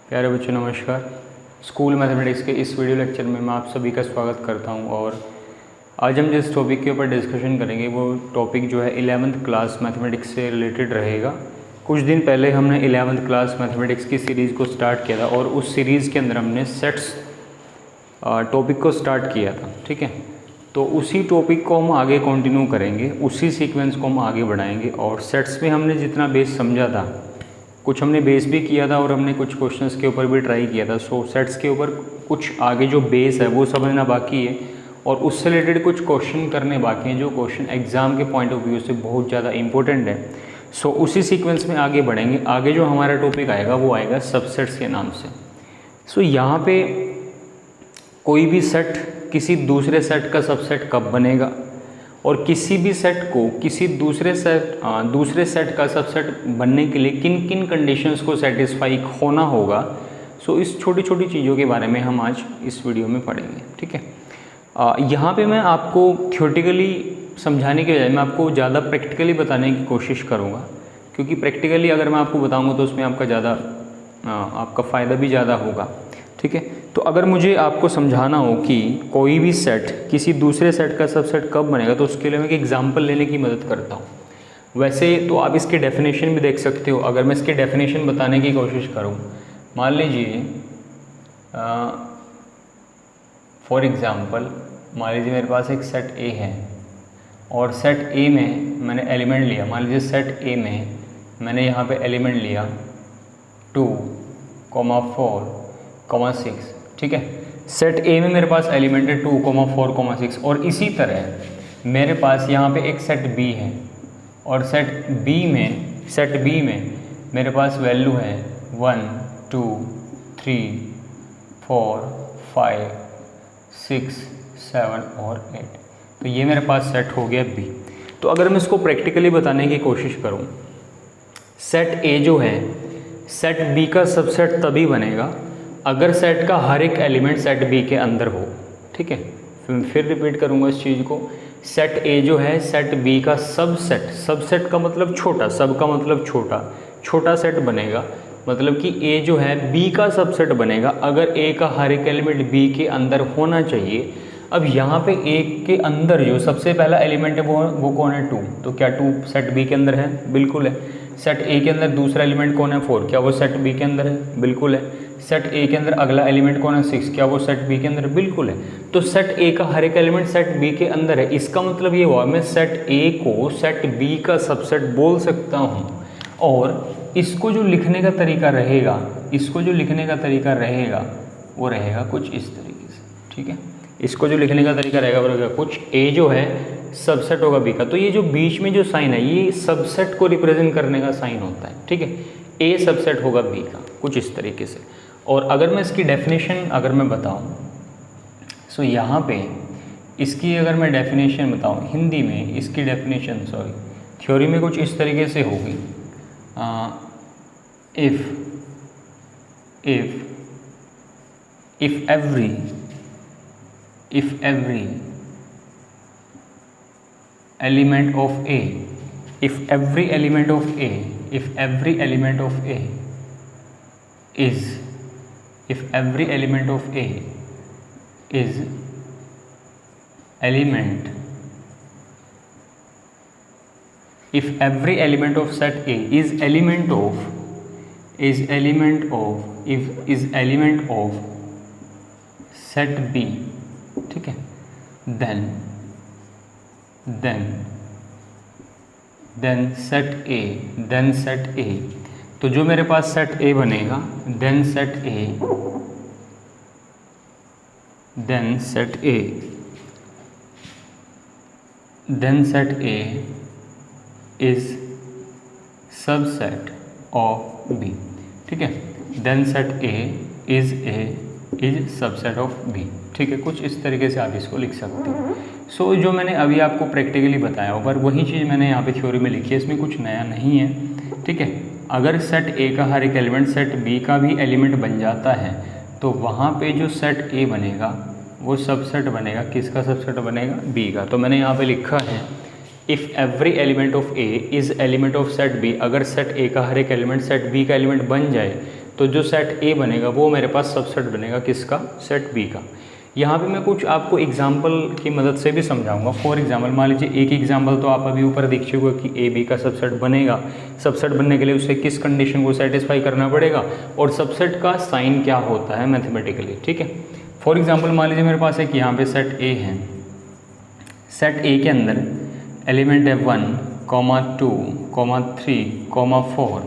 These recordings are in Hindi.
प्यारे बच्चों नमस्कार। स्कूल मैथमेटिक्स के इस वीडियो लेक्चर में मैं आप सभी का स्वागत करता हूं और आज हम जिस टॉपिक के ऊपर डिस्कशन करेंगे वो टॉपिक जो है 11th क्लास मैथमेटिक्स से रिलेटेड रहेगा। कुछ दिन पहले हमने 11th क्लास मैथमेटिक्स की सीरीज़ को स्टार्ट किया था और उस सीरीज़ के अंदर हमने सेट्स टॉपिक को स्टार्ट किया था। ठीक है, तो उसी टॉपिक को हम आगे कंटिन्यू करेंगे, उसी सीक्वेंस को हम आगे बढ़ाएंगे। और सेट्स में हमने जितना बेस समझा था, कुछ हमने बेस भी किया था और हमने कुछ क्वेश्चंस के ऊपर भी ट्राई किया था। सो सेट्स के ऊपर कुछ आगे जो बेस है वो समझना बाकी है और उससे रिलेटेड कुछ क्वेश्चन करने बाकी हैं जो क्वेश्चन एग्जाम के पॉइंट ऑफ व्यू से बहुत ज़्यादा इंपॉर्टेंट है। सो उसी सीक्वेंस में आगे बढ़ेंगे। आगे जो हमारा टॉपिक आएगा वो आएगा सबसेट्स के नाम से। सो यहाँ पे कोई भी सेट किसी दूसरे सेट का सबसेट कब बनेगा और किसी भी सेट को किसी दूसरे सेट का सबसेट बनने के लिए किन किन कंडीशंस को सेटिस्फाई होना होगा, सो इस छोटी छोटी चीज़ों के बारे में हम आज इस वीडियो में पढ़ेंगे। ठीक है, यहाँ पे मैं आपको थ्योरेटिकली समझाने के बजाय मैं आपको ज़्यादा प्रैक्टिकली बताने की कोशिश करूँगा, क्योंकि प्रैक्टिकली अगर मैं आपको बताऊँगा तो उसमें आपका फ़ायदा भी ज़्यादा होगा। ठीक है, तो अगर मुझे आपको समझाना हो कि कोई भी सेट किसी दूसरे सेट का सबसेट कब बनेगा तो उसके लिए मैं एक एग्जांपल लेने की मदद करता हूँ। वैसे तो आप इसकी डेफिनेशन भी देख सकते हो। अगर मैं इसकी डेफिनेशन बताने की कोशिश करूँ, मान लीजिए फॉर एग्ज़ाम्पल मान लीजिए मेरे पास एक सेट ए है और सेट ए में मैंने एलिमेंट लिया। मान लीजिए सेट ए में मैंने यहाँ पे एलिमेंट लिया 2, 4, 6। ठीक है, सेट ए में मेरे पास एलिमेंट है 2, 4, 6 और इसी तरह मेरे पास यहाँ पे एक सेट बी है और सेट बी में मेरे पास वैल्यू है 1, 2, 3, 4, 5, 6, 7 और 8। तो ये मेरे पास सेट हो गया बी। तो अगर मैं इसको प्रैक्टिकली बताने की कोशिश करूँ, सेट ए जो है सेट बी का सबसेट तभी बनेगा अगर सेट का हर एक एलिमेंट सेट बी के अंदर हो। ठीक है, फिर रिपीट करूँगा इस चीज़ को। सेट ए जो है सेट बी का सबसेट का मतलब छोटा, सब का मतलब छोटा सेट बनेगा। मतलब कि ए जो है बी का सबसेट बनेगा अगर ए का हर एक एलिमेंट बी के अंदर होना चाहिए। अब यहाँ पे ए के अंदर जो सबसे पहला एलिमेंट है वो कौन है? 2। तो क्या 2 सेट बी के अंदर है? बिल्कुल है। सेट ए के अंदर दूसरा एलिमेंट कौन है? 4। क्या वो सेट बी के अंदर है? बिल्कुल है। सेट ए के अंदर अगला एलिमेंट कौन है? 6। क्या वो सेट बी के अंदर? बिल्कुल है। तो सेट ए का हर एक एलिमेंट सेट बी के अंदर है। इसका मतलब ये हुआ मैं सेट ए को सेट बी का सबसेट बोल सकता हूँ। और इसको जो लिखने का तरीका रहेगा वो रहेगा कुछ इस तरीके से। ठीक है, इसको जो लिखने का तरीका रहेगा वो रहेगा कुछ ए जो है सबसेट होगा बी का। तो ये जो बीच में जो साइन है ये सबसेट को रिप्रेजेंट करने का साइन होता है। ठीक है, ए सबसेट होगा बी का, कुछ इस तरीके से। और अगर मैं इसकी डेफिनेशन अगर मैं बताऊं, सो यहाँ पे इसकी अगर मैं डेफिनेशन बताऊं हिंदी में, इसकी डेफिनेशन थ्योरी में कुछ इस तरीके से होगी। if every element of A is element if every element of set A is element of set B, ठीक है, then set A, तो जो मेरे पास सेट A बनेगा then set A is subset of B। ठीक है, then set A is subset of B. ठीक है, कुछ इस तरीके से आप इसको लिख सकते हो। सो जो मैंने अभी आपको प्रैक्टिकली बताया पर वही चीज़ मैंने यहाँ पे थ्योरी में लिखी है, इसमें कुछ नया नहीं है। ठीक है, अगर सेट ए का हर एक एलिमेंट सेट बी का भी एलिमेंट बन जाता है तो वहाँ पे जो सेट ए बनेगा वो सबसेट बनेगा। किसका सबसेट बनेगा? बी का। तो मैंने यहाँ पे लिखा है if every element of A is element of set B, अगर सेट ए का हर एक एलिमेंट सेट बी का एलिमेंट बन जाए तो जो सेट ए बनेगा वो मेरे पास सबसेट बनेगा किसका, सेट बी का। यहाँ पे मैं कुछ आपको एग्जाम्पल की मदद से भी समझाऊंगा। फॉर एग्जाम्पल मान लीजिए एक एग्जाम्पल तो आप अभी ऊपर देख चुके हो कि ए बी का सबसेट बनेगा। सबसेट बनने के लिए उसे किस कंडीशन को सेटिस्फाई करना पड़ेगा और सबसेट का साइन क्या होता है मैथमेटिकली, ठीक है। फॉर एग्जाम्पल मान लीजिए मेरे पास एक यहाँ पे सेट ए है। सेट ए के अंदर एलिमेंट है 1, 2, 3, 4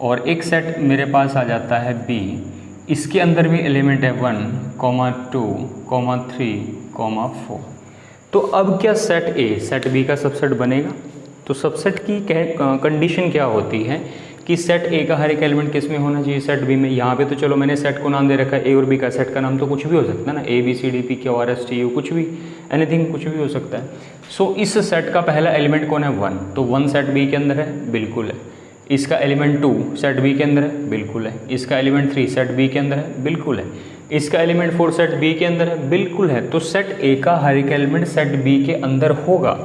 और एक सेट मेरे पास आ जाता है बी। इसके अंदर भी एलिमेंट है 1, 2, 3, 4। तो अब क्या सेट ए सेट बी का सबसेट बनेगा? तो सबसेट की कंडीशन क्या होती है कि सेट ए का हर एक एलिमेंट किस में होना चाहिए, सेट बी में। यहाँ पे तो चलो मैंने सेट को नाम दे रखा है ए और बी का। सेट का नाम तो कुछ भी हो सकता है ना, A B C D P Q R S T U, कुछ भी, एनीथिंग, कुछ भी हो सकता है। सो इस सेट का पहला एलिमेंट कौन है, 1, तो 1 सेट बी के अंदर है, बिल्कुल है। इसका एलिमेंट 2 सेट बी के अंदर है, बिल्कुल है। इसका एलिमेंट 3 सेट बी के अंदर है, बिल्कुल है। इसका एलिमेंट 4 सेट बी के अंदर है, बिल्कुल है। तो सेट ए का हर एक एलिमेंट सेट बी के अंदर होगा।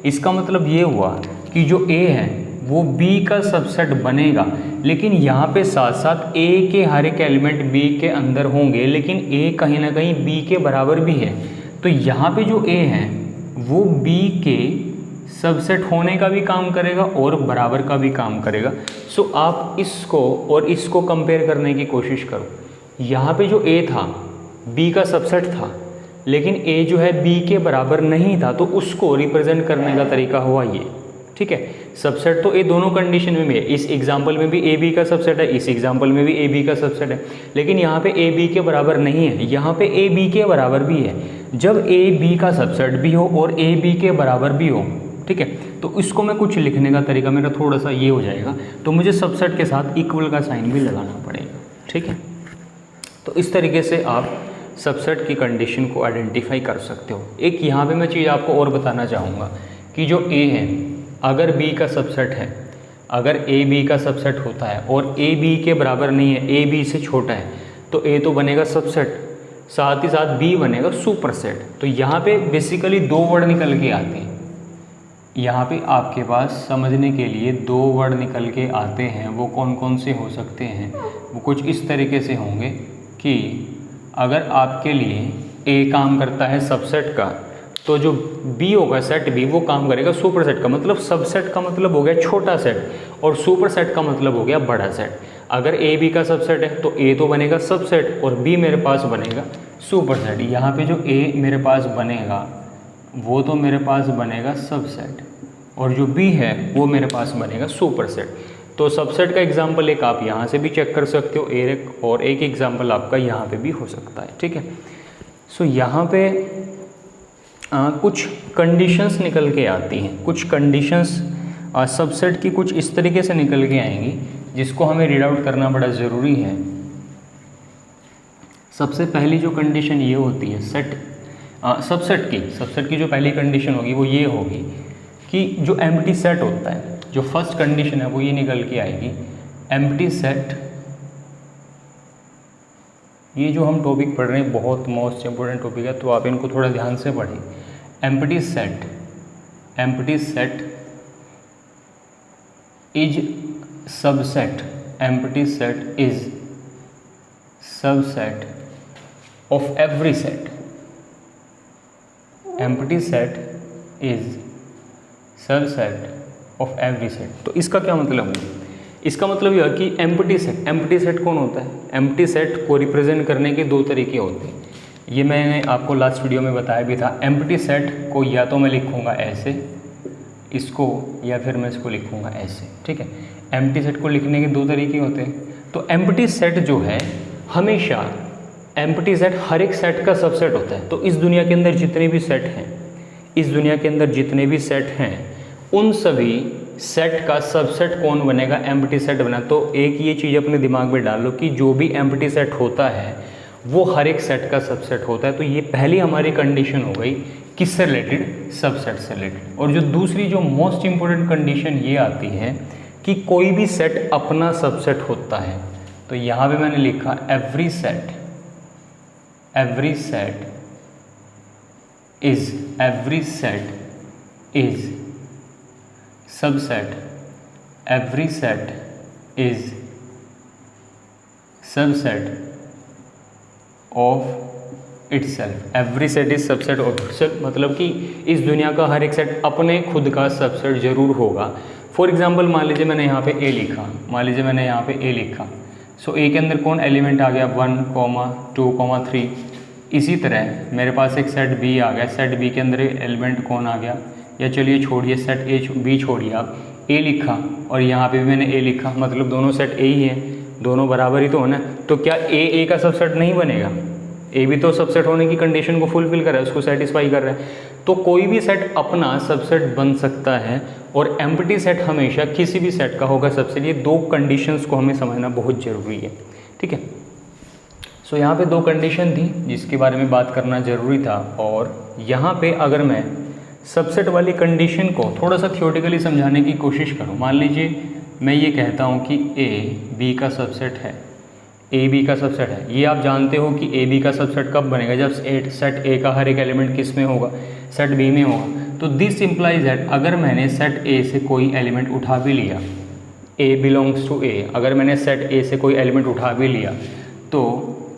इसका मतलब ये हुआ कि जो ए है वो बी का सबसेट बनेगा, लेकिन यहाँ पे साथ साथ ए के हर एक एलिमेंट बी के अंदर होंगे, लेकिन ए कहीं ना कहीं बी के बराबर भी है। तो यहाँ पे जो ए है वो बी के सबसेट होने का भी काम करेगा और बराबर का भी काम करेगा। सो आप इसको और इसको कंपेयर करने की कोशिश करो। यहाँ पे जो ए था बी का सबसेट था, लेकिन ए जो है बी के बराबर नहीं था, तो उसको रिप्रेजेंट करने का तरीका हुआ ये, ठीक है। सबसेट तो ए दोनों कंडीशन में भी है। इस एग्जाम्पल में भी ए बी का सबसेट है, इस एग्जाम्पल में भी ए बी का सबसेट है, लेकिन यहाँ पे ए बी के बराबर नहीं है, यहाँ पे ए बी के बराबर भी है। जब ए बी का सबसेट भी हो और ए बी के बराबर भी हो, ठीक है, तो इसको मैं कुछ लिखने का तरीका मेरा थोड़ा सा ये हो जाएगा, तो मुझे सबसेट के साथ इक्वल का साइन भी लगाना पड़ेगा, ठीक है। तो इस तरीके से आप सबसेट की कंडीशन को आइडेंटिफाई कर सकते हो। एक यहाँ पे मैं चीज़ आपको और बताना चाहूँगा कि जो ए है, अगर बी का सबसेट है, अगर ए बी का सबसेट होता है और ए बी के बराबर नहीं है, ए बी से छोटा है, तो ए तो बनेगा सबसेट, साथ ही साथ बी बनेगा सुपरसेट। तो यहाँ पे बेसिकली 2 वर्ड निकल के आते हैं। यहाँ पे आपके पास समझने के लिए 2 वर्ड निकल के आते हैं। वो कौन कौन से हो सकते हैं? वो कुछ इस तरीके से होंगे कि अगर आपके लिए ए काम करता है सबसेट का, तो जो बी होगा सेट बी वो काम करेगा सुपरसेट का। मतलब सबसेट का मतलब हो गया छोटा सेट और सुपरसेट का मतलब हो गया बड़ा सेट। अगर ए बी का सबसेट है तो ए तो बनेगा सबसेट और बी मेरे पास बनेगा सुपरसेट। यहाँ पे जो ए मेरे पास बनेगा वो तो मेरे पास बनेगा सबसेट और जो बी है वो मेरे पास बनेगा सुपरसेट। तो सबसेट का एग्जांपल एक आप यहाँ से भी चेक कर सकते हो एक, और एक एग्जांपल आपका यहाँ पे भी हो सकता है, ठीक है। सो यहाँ पे कुछ कंडीशंस निकल के आती हैं, कुछ कंडीशंस सबसेट की कुछ इस तरीके से निकल के आएंगी जिसको हमें रीड आउट करना बड़ा ज़रूरी है। सबसे पहली जो कंडीशन ये होती है सबसेट की जो पहली कंडीशन होगी वो ये होगी कि जो एम्प्टी सेट होता है, जो फर्स्ट कंडीशन है वो ये निकल के आएगी, एम्प्टी सेट। ये जो हम टॉपिक पढ़ रहे हैं बहुत मोस्ट इम्पोर्टेंट टॉपिक है, तो आप इनको थोड़ा ध्यान से पढ़ें। Empty set is subset, empty set is subset of every set, empty set is subset of every set. तो इसका क्या मतलब है? इसका मतलब यह कि एम्प्टी सेट कौन होता है? एम्प्टी सेट को रिप्रेजेंट करने के 2 तरीके होते हैं। ये मैंने आपको लास्ट वीडियो में बताया भी था। एम्प्टी सेट को या तो मैं लिखूँगा ऐसे, इसको, या फिर मैं इसको लिखूँगा ऐसे, ठीक है। एम्प्टी सेट को लिखने के 2 तरीके होते हैं। तो एम्प्टी सेट जो है, हमेशा एम्प्टी सेट हर एक सेट का सबसेट होता है। तो इस दुनिया के अंदर जितने भी सेट हैं, इस दुनिया के अंदर जितने भी सेट हैं, उन सभी सेट का सबसेट कौन बनेगा? एम्प्टी सेट बना। तो एक ये चीज़ अपने दिमाग में डाल लो कि जो भी एम्प्टी सेट होता है वो हर एक सेट का सबसेट होता है। तो ये पहली हमारी कंडीशन हो गई किससे रिलेटेड? सबसेट से रिलेटेड। और जो दूसरी जो मोस्ट इंपॉर्टेंट कंडीशन ये आती है कि कोई भी सेट अपना सबसेट होता है। तो यहाँ पे मैंने लिखा every set is subset, every set is subset of itself. Every set is subset of itself, मतलब कि इस दुनिया का हर एक सेट अपने खुद का सबसेट जरूर होगा। फॉर एग्जांपल मान लीजिए मैंने यहाँ पे ए लिखा, मान लीजिए मैंने यहाँ पे ए लिखा, सो ए के अंदर कौन एलिमेंट आ गया 1, 2, 3। इसी तरह मेरे पास एक सेट बी आ गया, सेट बी के अंदर एलिमेंट कौन आ गया, या चलिए छोड़िए सेट ए बी छोड़िए, आप ए लिखा और यहाँ पे भी मैंने ए लिखा, मतलब दोनों सेट ए ही हैं, दोनों बराबर ही तो होना। तो क्या ए का सबसेट नहीं बनेगा? ए भी तो सबसेट होने की कंडीशन को फुलफिल कर रहा है, उसको सेटिस्फाई कर रहा है। तो कोई भी सेट अपना सबसेट बन सकता है और एम्प्टी सेट हमेशा किसी भी सेट का होगा सबसेट। ये दो कंडीशंस को हमें समझना बहुत ज़रूरी है, ठीक है। सो यहाँ पे दो कंडीशन थी जिसके बारे में बात करना ज़रूरी था। और यहाँ पे अगर मैं सबसेट वाली कंडीशन को थोड़ा सा थ्योरेटिकली समझाने की कोशिश करूँ, मान लीजिए मैं ये कहता हूँ कि ए बी का सबसेट है, ए बी का सबसेट है। ये आप जानते हो कि ए बी का सबसेट कब बनेगा, जब सेट ए का हर एक एलिमेंट किस में होगा, सेट बी में होगा। तो दिस इम्प्लाइज दैट अगर मैंने सेट ए से कोई एलिमेंट उठा भी लिया, ए बिलोंग्स टू ए, अगर मैंने सेट ए से कोई एलिमेंट उठा भी लिया तो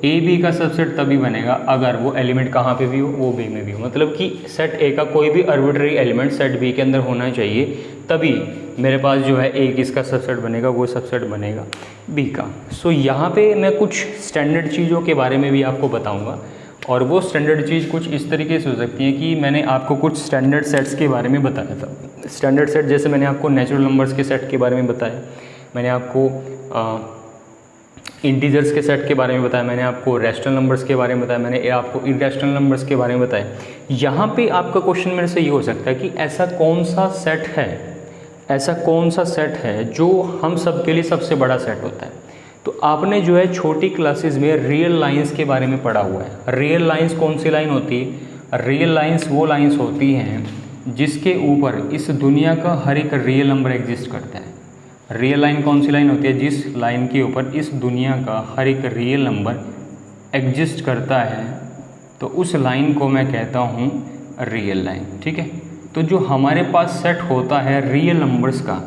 ए बी का सबसेट तभी बनेगा अगर वो एलिमेंट कहाँ पे भी हो, वो बी में भी हो। मतलब कि सेट ए का कोई भी आर्बिट्रेरी एलिमेंट सेट बी के अंदर होना चाहिए, तभी मेरे पास जो है ए किसका सबसेट बनेगा, वो सबसेट बनेगा बी का। सो यहाँ पे मैं कुछ स्टैंडर्ड चीज़ों के बारे में भी आपको बताऊँगा, और वो स्टैंडर्ड चीज़ कुछ इस तरीके से हो सकती है कि मैंने आपको कुछ स्टैंडर्ड सेट्स के बारे में बताया था। स्टैंडर्ड सेट जैसे मैंने आपको नेचुरल नंबर्स के सेट के बारे में बताया, मैंने आपको इंटीजर्स के सेट के बारे में बताया, मैंने आपको रैशनल नंबर्स के बारे में बताया, मैंने आपको इरैशनल नंबर्स के बारे में बताया। यहाँ पे आपका क्वेश्चन मेरे से ये हो सकता है कि ऐसा कौन सा सेट है, ऐसा कौन सा सेट है जो हम सब के लिए सबसे बड़ा सेट होता है। तो आपने जो है छोटी क्लासेस में रियल लाइंस के बारे में पढ़ा हुआ है। रियल लाइंस कौन सी लाइन होती है? रियल लाइंस वो लाइंस होती हैं जिसके ऊपर इस दुनिया का हर एक रियल नंबर एग्जिस्ट करता है। रियल लाइन कौन सी लाइन होती है? जिस लाइन के ऊपर इस दुनिया का हर एक रियल नंबर एग्जिस्ट करता है, तो उस लाइन को मैं कहता हूँ रियल लाइन, ठीक है। तो जो हमारे पास सेट होता है रियल नंबर्स का,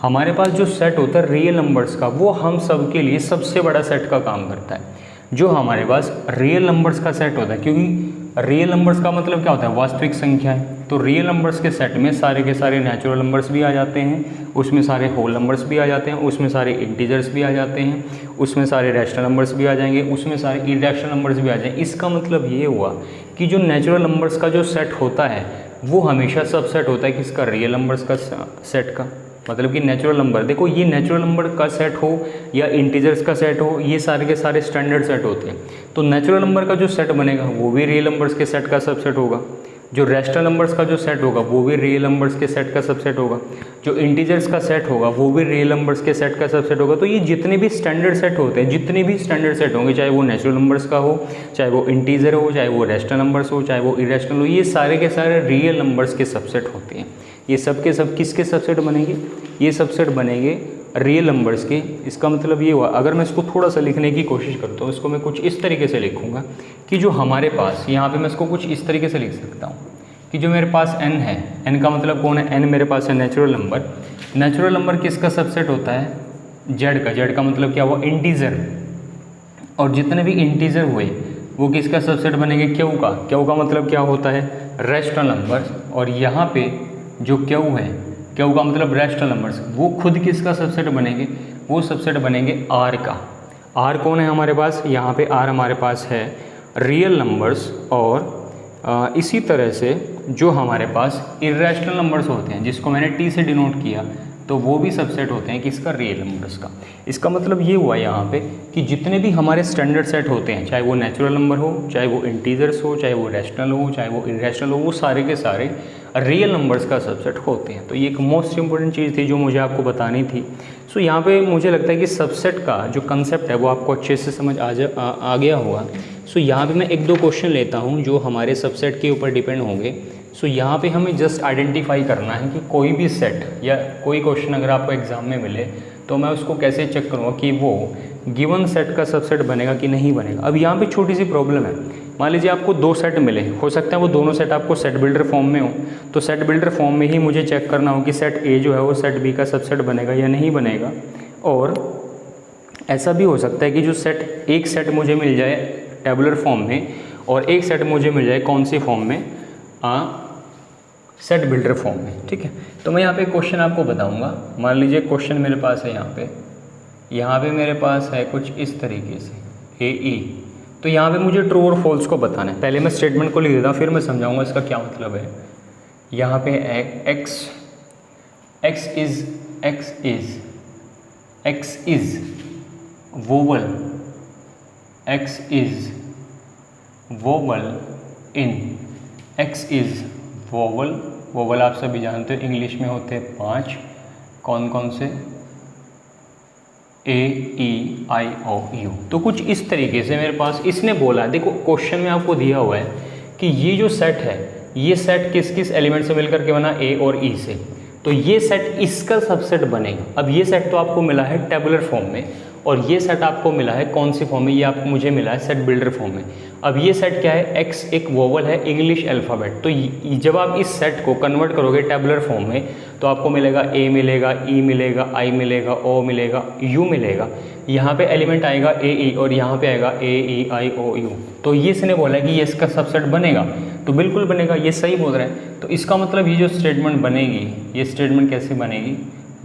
हमारे पास जो सेट होता है रियल नंबर्स का, वो हम सब के लिए सबसे बड़ा सेट का काम करता है। जो हमारे पास रियल नंबर्स का सेट होता है, क्योंकि रियल नंबर्स का मतलब क्या होता है? वास्तविक संख्या है। तो रियल नंबर्स के सेट में सारे के सारे नेचुरल नंबर्स भी आ जाते हैं, उसमें सारे होल नंबर्स भी आ जाते हैं, उसमें सारे इंटीजर्स भी आ जाते हैं, उसमें सारे रैशनल नंबर्स भी आ जाएंगे, उसमें सारे इरैशनल नंबर्स भी आ जाएंगे। इसका मतलब ये हुआ कि जो नेचुरल नंबर्स का जो सेट होता है वो हमेशा सबसेट होता है किसका? रियल नंबर्स का सेट का। मतलब कि नेचुरल नंबर, देखो ये नेचुरल नंबर का सेट हो या इंटीजर्स का सेट हो, ये सारे के सारे स्टैंडर्ड सेट होते हैं। तो नेचुरल नंबर का जो सेट बनेगा वो भी रियल नंबर्स के सेट का सबसेट होगा। जो रैशनल नंबर्स का जो सेट होगा वो भी रियल नंबर्स के सेट का सबसेट होगा। जो इंटीजर्स का सेट होगा वो भी रियल नंबर्स के सेट का सबसेट होगा। तो ये जितने भी स्टैंडर्ड सेट होते हैं, जितने भी स्टैंडर्ड सेट होंगे, चाहे वो नेचुरल नंबर्स का हो, चाहे वो इंटीजर हो, चाहे वो रैशनल नंबर्स हो, चाहे वो इरैशनल हो, ये सारे के सारे रियल नंबर्स के सबसेट होते हैं। ये सब के सब किसके सबसेट बनेंगे? ये सबसेट बनेंगे रियल नंबर्स के। इसका मतलब ये हुआ, अगर मैं इसको थोड़ा सा लिखने की कोशिश करता हूँ, इसको मैं कुछ इस तरीके से लिखूँगा कि जो हमारे पास, यहाँ पे मैं इसको कुछ इस तरीके से लिख सकता हूँ कि जो मेरे पास n है, n का मतलब कौन है? n मेरे पास है नेचुरल नंबर। नेचुरल नंबर किसका सबसेट होता है? z का। z का मतलब क्या हुआ? इंटीजर। और जितने भी इंटीजर हुए वो किसका सबसेट बनेंगे? q का। q का मतलब क्या होता है? Rational numbers. और यहाँ पे जो q है, q का मतलब रैशनल नंबर्स, वो खुद किसका सबसेट बनेंगे? वो सबसेट बनेंगे r का। r कौन है हमारे पास? यहाँ पे r हमारे पास है रियल नंबर्स। और इसी तरह से जो हमारे पास इरैशनल नंबर्स होते हैं, जिसको मैंने t से डिनोट किया, तो वो भी सबसेट होते हैं किसका? रियल नंबर्स का। इसका मतलब ये हुआ यहाँ पे कि जितने भी हमारे स्टैंडर्ड सेट होते हैं, चाहे वो नेचुरल नंबर हो, चाहे वो इंटीजर्स हो, चाहे वो रैशनल हो, चाहे वो इरैशनल हो, वो सारे के सारे रियल नंबर्स का सबसेट होते हैं। तो ये एक मोस्ट इंपॉर्टेंट चीज़ थी जो मुझे आपको बतानी थी। सो यहाँ पे मुझे लगता है कि सबसेट का जो कंसेप्ट है वो आपको अच्छे से समझ आ गया होगा। सो यहाँ पे मैं एक दो क्वेश्चन लेता हूँ जो हमारे सबसेट के ऊपर डिपेंड होंगे। सो यहाँ पे हमें जस्ट आइडेंटिफाई करना है कि कोई भी सेट या कोई क्वेश्चन अगर आपको एग्जाम में मिले तो मैं उसको कैसे चेक करूँगा कि वो गिवन सेट का सबसेट बनेगा कि नहीं बनेगा। अब यहाँ पे छोटी सी प्रॉब्लम है, मान लीजिए आपको दो सेट मिले, हो सकता है वो दोनों सेट आपको सेट बिल्डर फॉर्म में हो, तो सेट बिल्डर फॉर्म में ही मुझे चेक करना हो कि सेट ए जो है वो सेट बी का सबसेट बनेगा या नहीं बनेगा। और ऐसा भी हो सकता है कि जो सेट, एक सेट मुझे मिल जाए टेबुलर फॉर्म में और एक सेट मुझे मिल जाए कौन सी फॉर्म में, सेट बिल्डर फॉर्म में। ठीक है, तो मैं यहाँ पे क्वेश्चन आपको बताऊंगा। मान लीजिए क्वेश्चन मेरे पास है यहाँ पे मेरे पास है कुछ इस तरीके से AE। तो यहाँ पे मुझे ट्रू और फॉल्स को बताना है। पहले मैं स्टेटमेंट को लिख देता हूँ, फिर मैं समझाऊंगा इसका क्या मतलब है। यहाँ पे x is vowel, x is vowel in, x is vowel. Vowel आप सभी जानते हो इंग्लिश में होते हैं 5, कौन कौन से, A-E-I-O-U। तो कुछ इस तरीके से मेरे पास इसने बोला है, देखो क्वेश्चन में आपको दिया हुआ है कि ये जो सेट है, ये सेट किस किस एलिमेंट से मिलकर के बना, A और E से। तो ये सेट इसका सबसेट बनेगा। अब ये सेट तो आपको मिला है टेबुलर फॉर्म में और ये सेट आपको मिला है कौन सी फॉर्म में, ये आपको मुझे मिला है सेट बिल्डर फॉर्म में। अब ये सेट क्या है, x एक वोवल है इंग्लिश अल्फ़ाबेट। तो जब आप इस सेट को कन्वर्ट करोगे टेबुलर फॉर्म में तो आपको मिलेगा A मिलेगा, E मिलेगा, I मिलेगा, O मिलेगा, U मिलेगा। यहाँ पे एलिमेंट आएगा AE और यहाँ पे आएगा AEIOU। तो ये इसने बोला है कि ये इसका सबसेट बनेगा, तो बिल्कुल बनेगा, ये सही बोल रहा है। तो इसका मतलब ये जो स्टेटमेंट बनेगी, ये स्टेटमेंट कैसे बनेगी,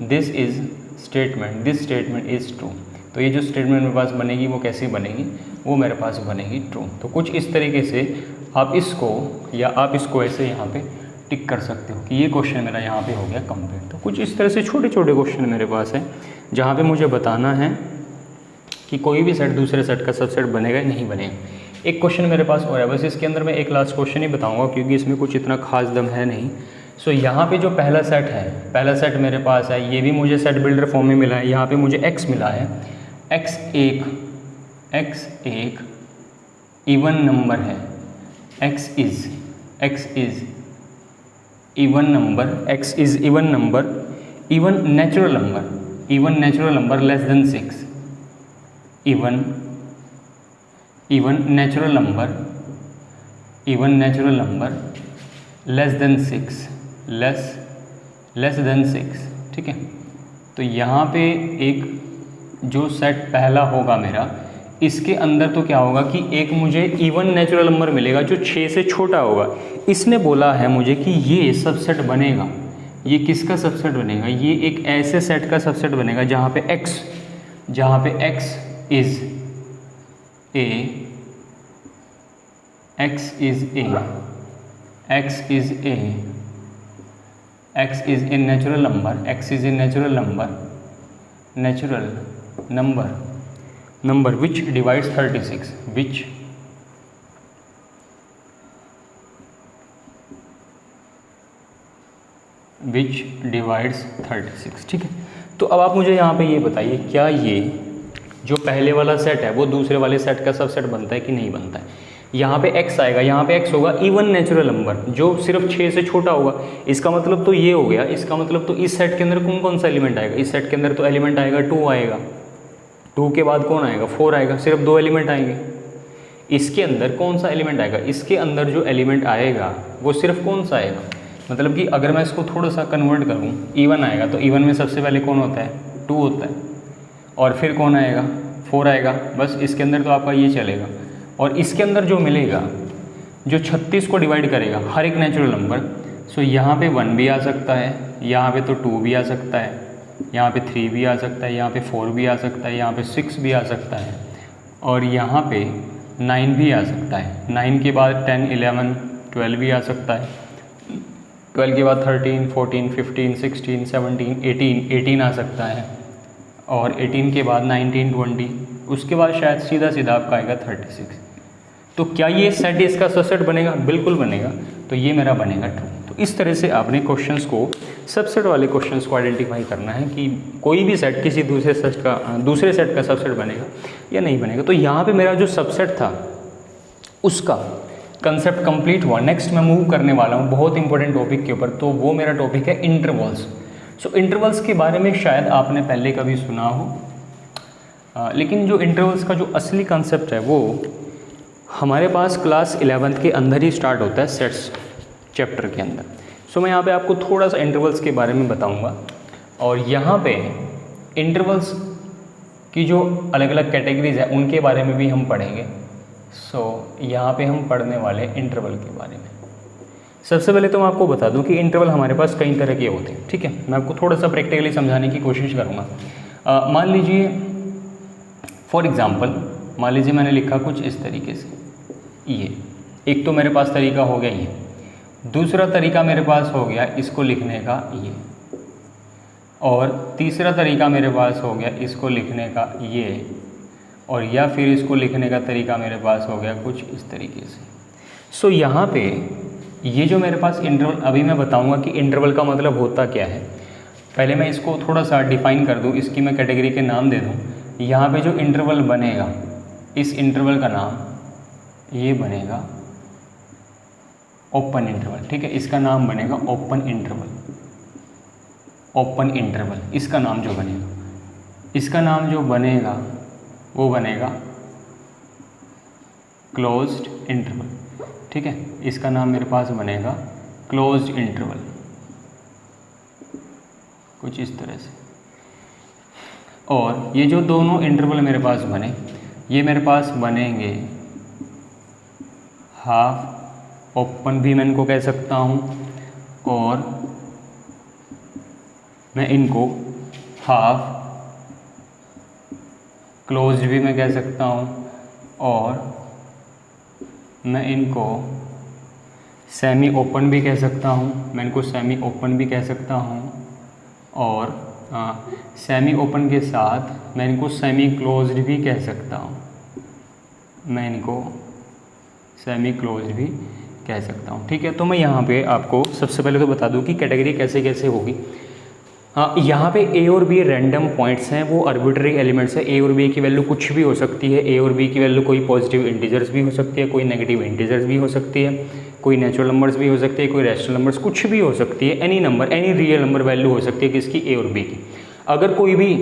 this is statement, this statement is true. तो ये जो स्टेटमेंट मेरे पास बनेगी वो कैसी बनेगी, वो मेरे पास बनेगी ट्रू। तो कुछ इस तरीके से आप इसको या आप इसको ऐसे यहाँ पे टिक कर सकते हो कि ये क्वेश्चन मेरा यहाँ पे हो गया कंप्लीट। तो कुछ इस तरह से छोटे छोटे क्वेश्चन मेरे पास हैं जहाँ पे मुझे बताना है कि कोई भी सेट दूसरे सेट का सबसेट बनेगा या नहीं बनेगा। एक क्वेश्चन मेरे पास और है, बस इसके अंदर मैं एक लास्ट क्वेश्चन ही बताऊँगा क्योंकि इसमें कुछ इतना खास दम है नहीं। सो यहाँ पे जो पहला सेट है, पहला सेट मेरे पास है, ये भी मुझे सेट बिल्डर फॉर्म में मिला है। यहाँ पे मुझे x मिला है, x एक इवन नंबर है, x is even number, x is even number, even natural number less than 6, even natural number less than 6। ठीक है, तो यहाँ पे एक जो सेट पहला होगा मेरा, इसके अंदर तो क्या होगा कि एक मुझे इवन नेचुरल नंबर मिलेगा जो 6 से छोटा होगा। इसने बोला है मुझे कि ये सबसेट बनेगा। ये किसका सबसेट बनेगा, ये एक ऐसे सेट का सबसेट बनेगा जहाँ पे x is a natural number which divides 36, which divides 36। ठीक है, तो अब आप मुझे यहाँ पे ये बताइए, क्या ये जो पहले वाला सेट है वो दूसरे वाले सेट का सबसेट बनता है कि नहीं बनता है। यहाँ पे x आएगा, यहाँ पे x होगा इवन नेचुरल नंबर जो सिर्फ 6 से छोटा होगा। इसका मतलब तो ये हो गया, इसका मतलब तो इस सेट के अंदर कौन कौन सा एलिमेंट आएगा, इस सेट के अंदर तो एलिमेंट आएगा 2 आएगा, 2 के बाद कौन आएगा 4 आएगा, सिर्फ 2 एलिमेंट आएंगे। इसके अंदर कौन सा एलिमेंट आएगा, इसके अंदर जो एलिमेंट आएगा वो सिर्फ कौन सा आएगा, मतलब कि अगर मैं इसको थोड़ा सा कन्वर्ट करूँ, इवन आएगा तो इवन में सबसे पहले कौन होता है 2 होता है, और फिर कौन आएगा 4 आएगा। बस इसके अंदर तो आपका ये चलेगा। और इसके अंदर जो मिलेगा, जो 36 को डिवाइड करेगा हर एक नेचुरल नंबर, सो यहाँ पे 1 भी आ सकता है, यहाँ पे तो 2 भी आ सकता है, यहाँ पे 3 भी आ सकता है, यहाँ पे 4 भी आ सकता है, यहाँ पे 6 भी आ सकता है, और यहाँ पे 9 भी आ सकता है। 9 के बाद 10, 11, 12 भी आ सकता है, 12 के बाद 13, 14, 15, 16, 17, 18 आ सकता है, और 18 के बाद 19, 20, उसके बाद शायद सीधा सीधा आपका आएगा 36। तो क्या ये सेट इसका सबसेट बनेगा, बिल्कुल बनेगा। तो ये मेरा बनेगा ट्रू। तो इस तरह से आपने क्वेश्चंस को, सबसेट वाले क्वेश्चंस को आइडेंटिफाई करना है कि कोई भी सेट किसी दूसरे सेट का सबसेट बनेगा या नहीं बनेगा। तो यहाँ पे मेरा जो सबसेट था उसका कंसेप्ट कंप्लीट हुआ। नेक्स्ट मैं मूव करने वाला हूँ बहुत इंपॉर्टेंट टॉपिक के ऊपर, तो वो मेरा टॉपिक है इंटरवल्स। सो इंटरवल्स के बारे में शायद आपने पहले कभी सुना हो, लेकिन जो इंटरवल्स का जो असली कंसेप्ट है वो हमारे पास क्लास 11th के अंदर ही स्टार्ट होता है, सेट्स चैप्टर के अंदर। सो मैं यहाँ पे आपको थोड़ा सा इंटरवल्स के बारे में बताऊँगा, और यहाँ पे इंटरवल्स कि जो अलग अलग कैटेगरीज है उनके बारे में भी हम पढ़ेंगे। यहाँ पे हम पढ़ने वाले इंटरवल के बारे में। सबसे पहले तो मैं आपको बता दूं कि इंटरवल हमारे पास कई तरह के होते हैं, ठीक है। मैं आपको थोड़ा सा प्रैक्टिकली समझाने की कोशिश करूँगा। मान लीजिए फॉर एग्ज़ाम्पल, मान लीजिए मैंने लिखा कुछ इस तरीके से, ये एक तो मेरे पास तरीका हो गया ये, दूसरा तरीका मेरे पास हो गया इसको लिखने का ये, और तीसरा तरीका मेरे पास हो गया इसको लिखने का ये, और या फिर इसको लिखने का तरीका मेरे पास हो गया कुछ इस तरीके से। यहाँ पे ये जो मेरे पास इंटरवल, अभी मैं बताऊंगा कि इंटरवल का मतलब होता क्या है। पहले मैं इसको थोड़ा सा डिफाइन कर दूं, इसकी मैं कैटेगरी के नाम दे दूं। यहाँ पे जो इंटरवल बनेगा, इस इंटरवल का नाम ये बनेगा ओपन इंटरवल, ठीक है। इसका नाम बनेगा ओपन इंटरवल, ओपन इंटरवल इसका नाम जो बनेगा। इसका नाम जो बनेगा वो बनेगा क्लोज्ड इंटरवल, ठीक है। इसका नाम मेरे पास बनेगा क्लोज्ड इंटरवल, कुछ इस तरह से। और ये जो दोनों इंटरवल मेरे पास बने, ये मेरे पास बनेंगे हाफ ओपन भी मैं इनको कह सकता हूँ, और मैं इनको हाफ क्लोज्ड भी मैं कह सकता हूँ, और मैं इनको सेमी ओपन भी कह सकता हूँ, मैं इनको सेमी ओपन भी कह सकता हूँ, और सेमी ओपन के साथ मैं इनको सेमी क्लोज्ड भी कह सकता हूँ, मैं इनको सेमी क्लोज्ड भी कह सकता हूँ, ठीक है। तो मैं यहाँ पे आपको सबसे पहले तो बता दूँ कि कैटेगरी कैसे कैसे होगी। यहाँ पे ए और बी रैंडम पॉइंट्स हैं, वो आर्बिट्ररी एलिमेंट्स है। ए और बी की वैल्यू कुछ भी हो सकती है। ए और बी की वैल्यू कोई पॉजिटिव इंटीजर्स भी हो सकती है, कोई नेगेटिव इंटीजर्स भी हो सकती है, कोई नेचुरल नंबर्स भी हो सकती है, कोई रैशनल नंबर्स, कुछ भी हो सकती है। Any number, any real number value हो सकती है किसकी, ए और बी की। अगर कोई भी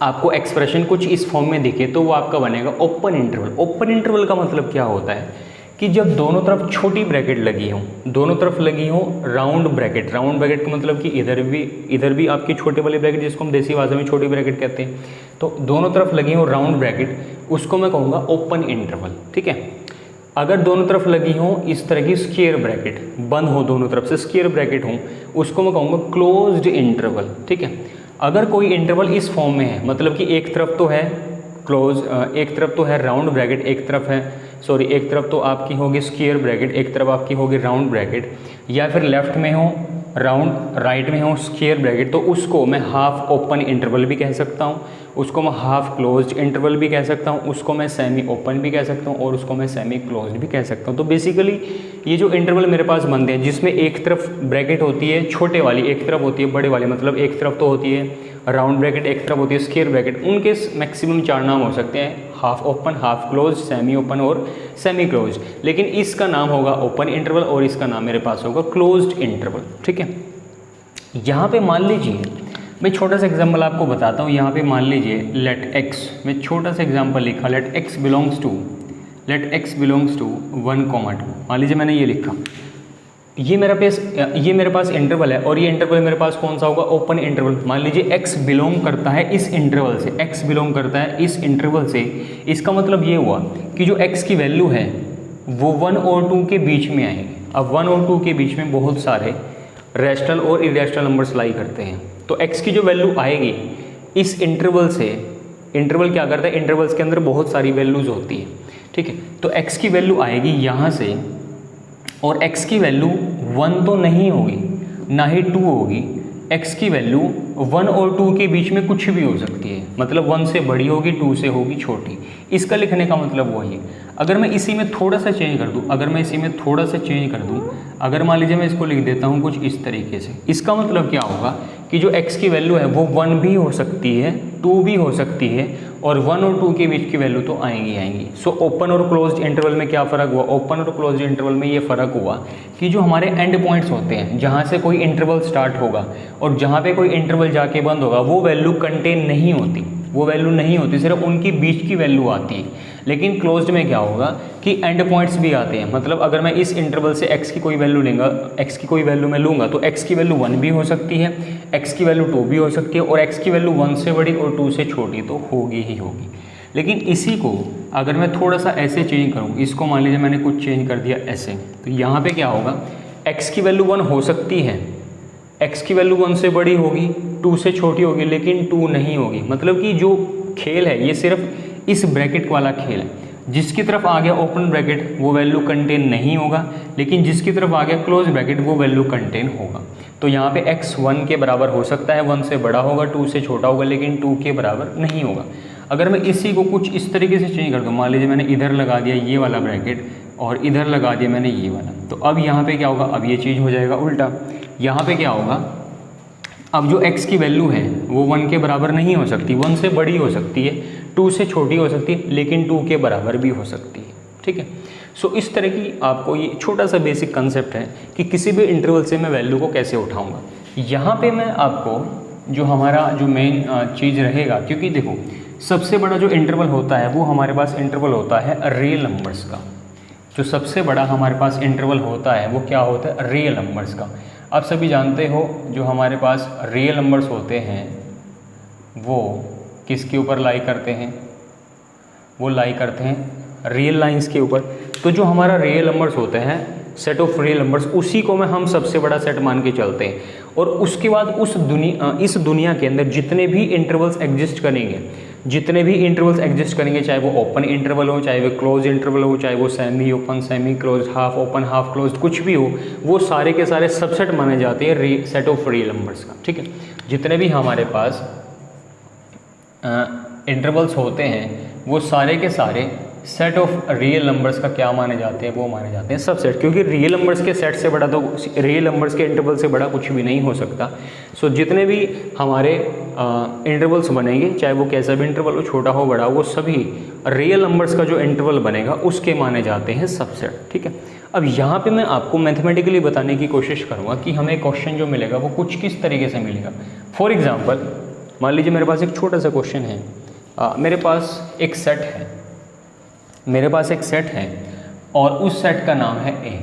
आपको एक्सप्रेशन कुछ इस फॉर्म में दिखे तो वो आपका बनेगा ओपन इंटरवल। ओपन इंटरवल का मतलब क्या होता है कि जब दोनों तरफ छोटी ब्रैकेट लगी हो, दोनों तरफ लगी हो राउंड ब्रैकेट। राउंड ब्रैकेट का मतलब कि इधर भी आपकी छोटे वाली ब्रैकेट, जिसको हम देसी भाषा में छोटी ब्रैकेट कहते हैं, तो दोनों तरफ लगी हो राउंड ब्रैकेट, उसको मैं कहूँगा ओपन इंटरवल, ठीक है। अगर दोनों तरफ लगी हो इस तरह की स्क्वायर ब्रैकेट, बंद हो दोनों तरफ से स्क्वायर ब्रैकेट हो, उसको मैं कहूँगा क्लोज्ड इंटरवल, ठीक है। अगर कोई इंटरवल इस फॉर्म में है, मतलब कि एक तरफ तो है क्लोज, एक तरफ तो है राउंड ब्रैकेट, एक तरफ तो आपकी होगी स्क्वायर ब्रैकेट, एक तरफ आपकी होगी राउंड ब्रैकेट, या फिर लेफ्ट में हो राउंड, राइट में हो स्क्वायर ब्रैकेट, तो उसको मैं हाफ ओपन इंटरवल भी कह सकता हूँ, उसको मैं हाफ क्लोज्ड इंटरवल भी कह सकता हूँ, उसको मैं सेमी ओपन भी कह सकता हूँ, और उसको मैं सेमी क्लोज्ड भी कह सकता हूँ। तो बेसिकली ये जो इंटरवल मेरे पास बनते हैं, जिसमें एक तरफ ब्रैकेट होती है छोटे वाली, एक तरफ होती है बड़े वाली, मतलब एक तरफ तो होती है राउंड ब्रैकेट, एक तरफ होती है स्क्वायर ब्रैकेट, उनके मैक्सिमम 4 नाम हो सकते हैं, half open, half close, semi open और सेमी क्लोज। लेकिन इसका नाम होगा ओपन इंटरवल और इसका नाम मेरे पास होगा क्लोज्ड इंटरवल, ठीक है। यहाँ पे मान लीजिए मैं छोटा सा एग्जांपल आपको बताता हूँ। यहाँ पे मान लीजिए लेट एक्स, मैं छोटा सा एग्जांपल लिखा, लेट एक्स बिलोंग्स टू 1,2। मान लीजिए मैंने ये लिखा, ये मेरे पास इंटरवल है, और ये इंटरवल मेरे पास कौन सा होगा, ओपन इंटरवल। मान लीजिए x बिलोंग करता है इस इंटरवल से, x बिलोंग करता है इस इंटरवल से। इसका मतलब ये हुआ कि जो x की वैल्यू है वो 1 और 2 के बीच में आएगी। अब 1 और 2 के बीच में बहुत सारे रैशनल और इरेशनल नंबर्स लाई करते हैं, तो x की जो वैल्यू आएगी इस इंटरवल से, इंटरवल क्या करता है, इंटरवल्स के अंदर बहुत सारी वैल्यूज़ होती है, ठीक है। तो x की वैल्यू आएगी यहाँ से, और x की वैल्यू 1 तो नहीं होगी, ना ही 2 होगी। x की वैल्यू 1 और 2 के बीच में कुछ भी हो सकती है, मतलब 1 से बड़ी होगी, 2 से होगी छोटी। इसका लिखने का मतलब वही है। अगर मैं इसी में थोड़ा सा चेंज कर दूं, अगर मान लीजिए मैं इसको लिख देता हूँ कुछ इस तरीके से, इसका मतलब क्या होगा कि जो x की वैल्यू है वो 1 भी हो सकती है, 2 भी हो सकती है, और 1 और 2 के बीच की वैल्यू तो आएंगी। सो ओपन और क्लोज्ड इंटरवल में क्या फ़र्क हुआ, ओपन और क्लोज्ड इंटरवल में ये फ़र्क हुआ कि जो हमारे एंड पॉइंट्स होते हैं, जहाँ से कोई इंटरवल स्टार्ट होगा और जहाँ पे कोई इंटरवल जाके बंद होगा, वो वैल्यू कंटेन नहीं होती। वो वैल्यू नहीं होती, सिर्फ उनकी बीच की वैल्यू आती है। लेकिन क्लोज्ड में क्या होगा कि एंड पॉइंट्स भी आते हैं, मतलब अगर मैं इस इंटरवल से x की कोई वैल्यू लेंगा, x की कोई वैल्यू मैं लूँगा तो x की वैल्यू 1 भी हो सकती है, x की वैल्यू 2 भी हो सकती है, और x की वैल्यू 1 से बड़ी और 2 से छोटी तो होगी ही होगी। लेकिन इसी को अगर मैं थोड़ा सा ऐसे चेंज करूँ, इसको मान लीजिए मैंने कुछ चेंज कर दिया ऐसे, तो यहाँ पे क्या होगा, x की वैल्यू 1 हो सकती है, x की वैल्यू 1 से बड़ी होगी, 2 से छोटी होगी, लेकिन 2 नहीं होगी। मतलब कि जो खेल है ये सिर्फ इस ब्रैकेट वाला खेल है, जिसकी तरफ आ गया ओपन ब्रैकेट वो वैल्यू कंटेन नहीं होगा, लेकिन जिसकी तरफ आ गया क्लोज ब्रैकेट वो वैल्यू कंटेन होगा। तो यहाँ पे x 1 के बराबर हो सकता है, 1 से बड़ा होगा, 2 से छोटा होगा, लेकिन 2 के बराबर नहीं होगा। अगर मैं इसी को कुछ इस तरीके से चेंज कर दूँ, मान लीजिए मैंने इधर लगा दिया ये वाला ब्रैकेट और इधर लगा दिया मैंने ये वाला, तो अब यहाँ पे क्या होगा, अब ये चीज़ हो जाएगा उल्टा। यहाँ पे क्या होगा, अब जो x की वैल्यू है वो 1 के बराबर नहीं हो सकती, 1 से बड़ी हो सकती है, 2 से छोटी हो सकती है, लेकिन 2 के बराबर भी हो सकती है। ठीक है, सो इस तरह की आपको ये छोटा सा बेसिक कंसेप्ट है कि किसी भी इंटरवल से मैं वैल्यू को कैसे उठाऊंगा। यहाँ पे मैं आपको जो हमारा जो मेन चीज़ रहेगा, क्योंकि देखो सबसे बड़ा जो इंटरवल होता है वो हमारे पास इंटरवल होता है रियल नंबर्स का। जो सबसे बड़ा हमारे पास इंटरवल होता है वो क्या होता है, रियल नंबर्स का। आप सभी जानते हो जो हमारे पास रियल नंबर्स होते हैं वो किसके ऊपर लाई करते हैं, वो लाई करते हैं रियल लाइंस के ऊपर। तो जो हमारा रियल नंबर्स होते हैं, सेट ऑफ रियल नंबर्स, उसी को में हम सबसे बड़ा सेट मान के चलते हैं। और उसके बाद इस दुनिया के अंदर जितने भी इंटरवल्स एग्जिस्ट करेंगे, जितने भी इंटरवल्स एग्जिस्ट करेंगे, चाहे वो ओपन इंटरवल हो, चाहे वो क्लोज इंटरवल हो, चाहे वो semi open, semi close, half open, half close, कुछ भी हो, वो सारे के सारे सबसेट माने जाते हैं सेट ऑफ रियल नंबर्स का। ठीक है, जितने भी हमारे पास इंटरवल्स होते हैं वो सारे के सारे सेट ऑफ रियल नंबर्स का क्या माने जाते हैं, वो माने जाते हैं सबसेट। क्योंकि रियल नंबर्स के सेट से बड़ा तो रियल नंबर्स के इंटरवल से बड़ा कुछ भी नहीं हो सकता। सो जितने भी हमारे इंटरवल्स बनेंगे, चाहे वो कैसा भी इंटरवल हो, छोटा हो बड़ा हो, वो सभी रियल नंबर्स का जो इंटरवल बनेगा उसके माने जाते हैं सबसेट। ठीक है, अब यहाँ पे मैं आपको मैथमेटिकली बताने की कोशिश करूँगा कि हमें क्वेश्चन जो मिलेगा वो कुछ किस तरीके से मिलेगा। फॉर एग्जाम्पल मान लीजिए मेरे पास एक छोटा सा क्वेश्चन है, मेरे पास एक सेट है, मेरे पास एक सेट है और उस सेट का नाम है ए।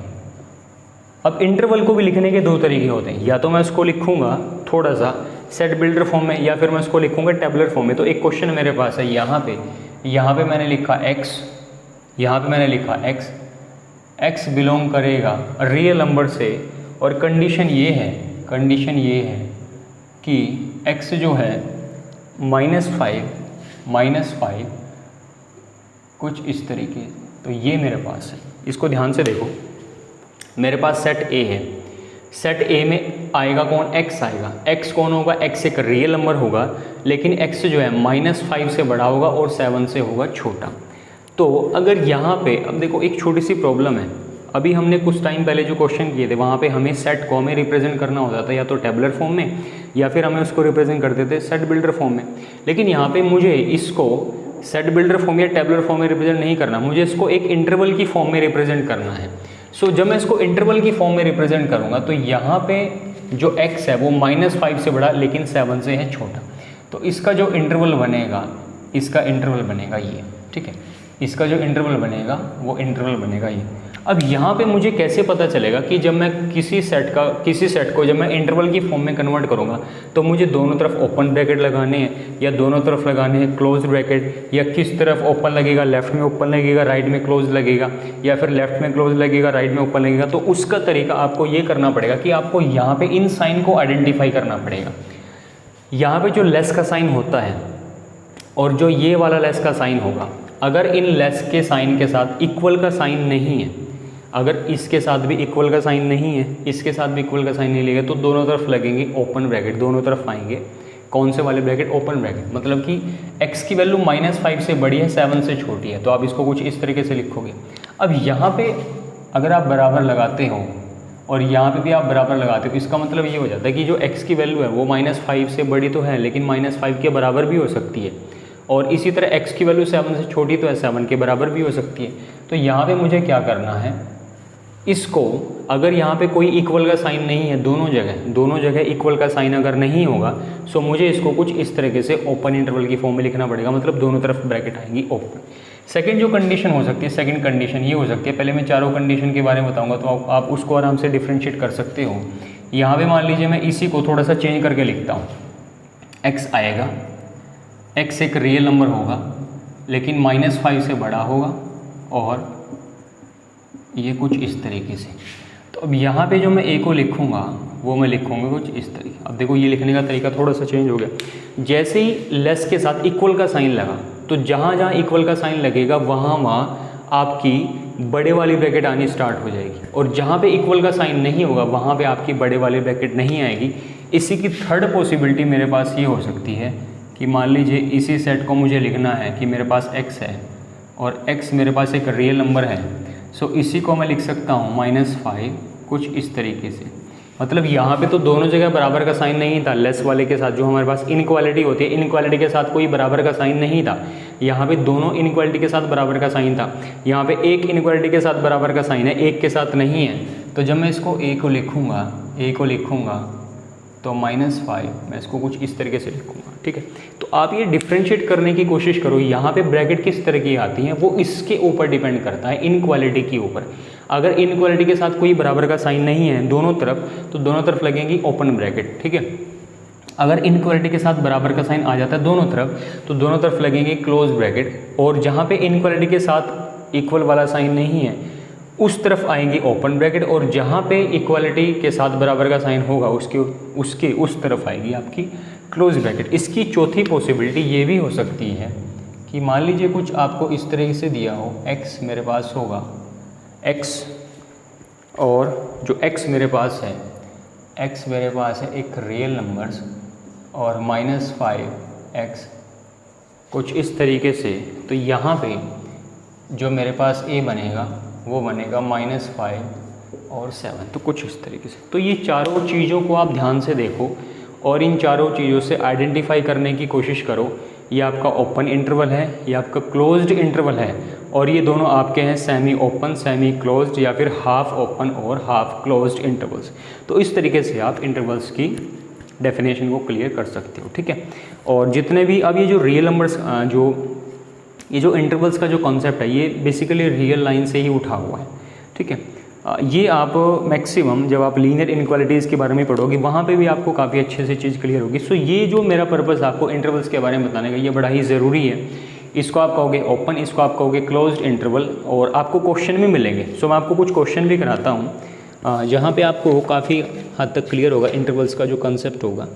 अब इंटरवल को भी लिखने के दो तरीके होते हैं, या तो मैं उसको लिखूंगा थोड़ा सा सेट बिल्डर फॉर्म में, या फिर मैं उसको लिखूंगा टेबुलर फॉर्म में। तो एक क्वेश्चन मेरे पास है, यहाँ पे मैंने लिखा x, यहाँ पे मैंने लिखा x बिलोंग करेगा रियल नंबर से, और कंडीशन ये है कि x जो है -5 कुछ इस तरीके। तो ये मेरे पास है, इसको ध्यान से देखो, मेरे पास सेट A है, सेट A में आएगा कौन, x आएगा। x कौन होगा, x एक रियल नंबर होगा, लेकिन x जो है -5 से बड़ा होगा और 7 से होगा छोटा। तो अगर यहाँ पे अब देखो एक छोटी सी प्रॉब्लम है, अभी हमने कुछ टाइम पहले जो क्वेश्चन किए थे वहाँ पे हमें सेट को हमें रिप्रेजेंट करना होता था या तो टेबुलर फॉर्म में, या फिर हमें उसको रिप्रेजेंट करते थे सेट बिल्डर फॉर्म में। लेकिन यहाँ पे मुझे इसको सेट बिल्डर फॉर्म या टेबुलर फॉर्म में रिप्रेजेंट नहीं करना, मुझे इसको एक इंटरवल की फॉर्म में रिप्रेजेंट करना है। सो जब मैं इसको इंटरवल की फॉर्म में रिप्रेजेंट करूँगा तो यहाँ पे जो x है वो -5 से बड़ा लेकिन 7 से है छोटा। तो इसका जो इंटरवल बनेगा, इसका इंटरवल बनेगा ये। ठीक है, इसका जो इंटरवल बनेगा वो इंटरवल बनेगा ये। अब यहाँ पे मुझे कैसे पता चलेगा कि जब मैं किसी सेट को जब मैं इंटरवल की फॉर्म में कन्वर्ट करूँगा तो मुझे दोनों तरफ ओपन ब्रैकेट लगाने हैं या दोनों तरफ लगाने हैं क्लोज ब्रैकेट, या किस तरफ ओपन लगेगा, लेफ्ट में ओपन लगेगा, राइट में क्लोज लगेगा, या फिर लेफ्ट में क्लोज लगेगा, राइट में ओपन लगेगा। तो उसका तरीका आपको ये करना पड़ेगा कि आपको यहाँ पे इन साइन को आइडेंटिफाई करना पड़ेगा। यहाँ पे जो लेस का साइन होता है और जो ये वाला लेस का साइन होगा, अगर इन लेस के साइन के साथ इक्वल का साइन नहीं है, अगर इसके साथ भी इक्वल का साइन नहीं है, इसके साथ भी इक्वल का साइन नहीं लगेगा, तो दोनों तरफ लगेंगे ओपन ब्रैकेट, दोनों तरफ आएंगे कौन से वाले ब्रैकेट, ओपन ब्रैकेट। मतलब कि x की वैल्यू -5 से बड़ी है, 7 से छोटी है, तो आप इसको कुछ इस तरीके से लिखोगे। अब यहाँ पे अगर आप बराबर लगाते हो और यहाँ पे भी आप बराबर लगाते हो, इसका मतलब ये हो जाता है कि जो x की वैल्यू है वो -5 से बड़ी तो है, लेकिन -5 के बराबर भी हो सकती है, और इसी तरह x की वैल्यू 7 से छोटी तो है, 7 के बराबर भी हो सकती है। तो यहाँ पे मुझे क्या करना है, इसको अगर यहाँ पे कोई इक्वल का साइन नहीं है, दोनों जगह इक्वल का साइन अगर नहीं होगा, सो मुझे इसको कुछ इस तरीके से ओपन इंटरवल की फॉर्म में लिखना पड़ेगा, मतलब दोनों तरफ ब्रैकेट आएंगी ओपन। सेकंड जो कंडीशन हो सकती है, सेकंड कंडीशन ये हो सकती है, पहले मैं चारों कंडीशन के बारे में बताऊंगा तो आप उसको आराम से डिफ्रेंशिएट कर सकते हो। यहाँ पे मान लीजिए मैं इसी को थोड़ा सा चेंज करके लिखता हूँ, x आएगा, x एक रियल नंबर होगा लेकिन -5 से बड़ा होगा और ये कुछ इस तरीके से। तो अब यहाँ पे जो मैं a को लिखूँगा वो मैं लिखूँगा कुछ इस तरीके। अब देखो ये लिखने का तरीका थोड़ा सा चेंज हो गया। जैसे ही लेस के साथ इक्वल का साइन लगा तो जहाँ जहाँ इक्वल का साइन लगेगा वहाँ आपकी बड़े वाली ब्रैकेट आनी स्टार्ट हो जाएगी, और जहाँ पे इक्वल का साइन नहीं होगा वहाँ पे आपकी बड़े वाली ब्रैकेट नहीं आएगी। इसी की थर्ड पॉसिबिलिटी मेरे पास ये हो सकती है कि मान लीजिए इसी सेट को मुझे लिखना है कि मेरे पास x है और x मेरे पास एक रियल नंबर है, सो इसी को मैं लिख सकता हूँ -5 कुछ इस तरीके से। मतलब यहाँ पे तो दोनों जगह बराबर का साइन नहीं था, लेस वाले के साथ जो हमारे पास इनइक्वालिटी होती है, इनइक्वालिटी के साथ कोई बराबर का साइन नहीं था। यहाँ पे दोनों इनइक्वालिटी के साथ बराबर का साइन था, यहाँ पे एक इनइक्वालिटी के साथ बराबर का साइन है, एक के साथ नहीं है। तो जब मैं इसको a को लिखूँगा तो -5 मैं इसको कुछ इस तरीके से लिखूँगा, ठीक है। तो आप ये डिफ्रेंशिएट करने की कोशिश करो। यहाँ पे ब्रैकेट किस तरह की आती है वो इसके ऊपर डिपेंड करता है, इनइक्वालिटी के ऊपर। अगर इनइक्वालिटी के साथ कोई बराबर का साइन नहीं है दोनों तरफ, तो दोनों तरफ लगेंगी ओपन ब्रैकेट, ठीक है। अगर इनइक्वालिटी के साथ बराबर का साइन आ जाता है दोनों तरफ, तो दोनों तरफ लगेंगे क्लोज ब्रैकेट, और जहाँ पे इनइक्वालिटी के साथ इक्वल वाला साइन नहीं है उस तरफ आएंगी ओपन ब्रैकेट, और जहाँ पे इक्वालिटी के साथ बराबर का साइन होगा उसके उस तरफ आएगी आपकी क्लोज ब्रैकेट। इसकी चौथी पॉसिबिलिटी ये भी हो सकती है कि मान लीजिए कुछ आपको इस तरीके से दिया हो, x मेरे पास होगा, x और जो x मेरे पास है, x मेरे पास है एक रियल नंबर्स और -5x कुछ इस तरीके से। तो यहाँ पे जो मेरे पास a बनेगा वो बनेगा -5 और 7, तो कुछ इस तरीके से। तो ये चारों चीज़ों को आप ध्यान से देखो और इन चारों चीज़ों से आइडेंटिफाई करने की कोशिश करो। ये आपका ओपन इंटरवल है, ये आपका क्लोज्ड इंटरवल है, और ये दोनों आपके हैं सेमी ओपन, सेमी क्लोज्ड या फिर हाफ ओपन और हाफ क्लोज्ड इंटरवल्स। तो इस तरीके से आप इंटरवल्स की डेफिनेशन को क्लियर कर सकते हो, ठीक है। और जितने भी अब ये जो रियल नंबर्स ये जो इंटरवल्स का जो कॉन्सेप्ट है ये बेसिकली रियल लाइन से ही उठा हुआ है, ठीक है। ये आप मैक्सिमम जब आप लीनियर इनइक्वालिटीज़ के बारे में पढ़ोगे वहाँ पे भी आपको काफ़ी अच्छे से चीज़ क्लियर होगी। सो ये जो मेरा पर्पज़ आपको इंटरवल्स के बारे में बताने का ये बड़ा ही ज़रूरी है। इसको आप कहोगे ओपन, इसको आप कहोगे क्लोज्ड इंटरवल, और आपको क्वेश्चन भी मिलेंगे। सो मैं आपको कुछ क्वेश्चन भी कराता हूँ जहाँ पर आपको काफ़ी हद तक क्लियर होगा इंटरवल्स का जो कंसेप्ट होगा।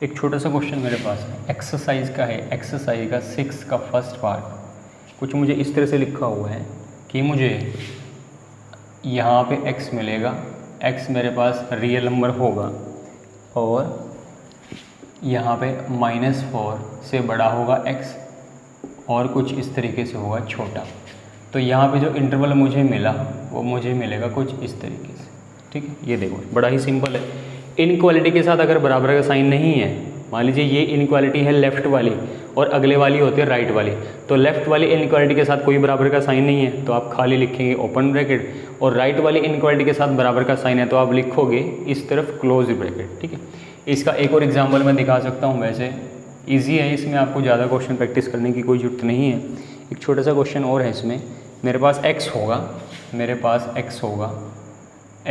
एक छोटा सा क्वेश्चन मेरे पास है, एक्सरसाइज का है, एक्सरसाइज का 6 का फर्स्ट पार्ट। कुछ मुझे इस तरह से लिखा हुआ है कि मुझे यहाँ पे x मिलेगा, x मेरे पास रियल नंबर होगा, और यहाँ पे -4 से बड़ा होगा x और कुछ इस तरीके से होगा छोटा। तो यहाँ पे जो इंटरवल मुझे मिला वो मुझे मिलेगा कुछ इस तरीके से, ठीक है। ये देखो बड़ा ही सिंपल है। इनइक्वालिटी के साथ अगर बराबर का साइन नहीं है, मान लीजिए ये इनइक्वालिटी है लेफ़्ट वाली और अगले वाली होती है राइट वाली, तो लेफ़्ट वाली इनइक्वालिटी के साथ कोई बराबर का साइन नहीं है तो आप खाली लिखेंगे ओपन ब्रैकेट, और राइट वाली इनइक्वालिटी के साथ बराबर का साइन है तो आप लिखोगे इस तरफ क्लोज ब्रैकेट, ठीक है। इसका एक और एग्जाम्पल मैं दिखा सकता हूँ, वैसे ईजी है, इसमें आपको ज़्यादा क्वेश्चन प्रैक्टिस करने की कोई ज़रूरत नहीं है। एक छोटा सा क्वेश्चन और है इसमें, मेरे पास x होगा,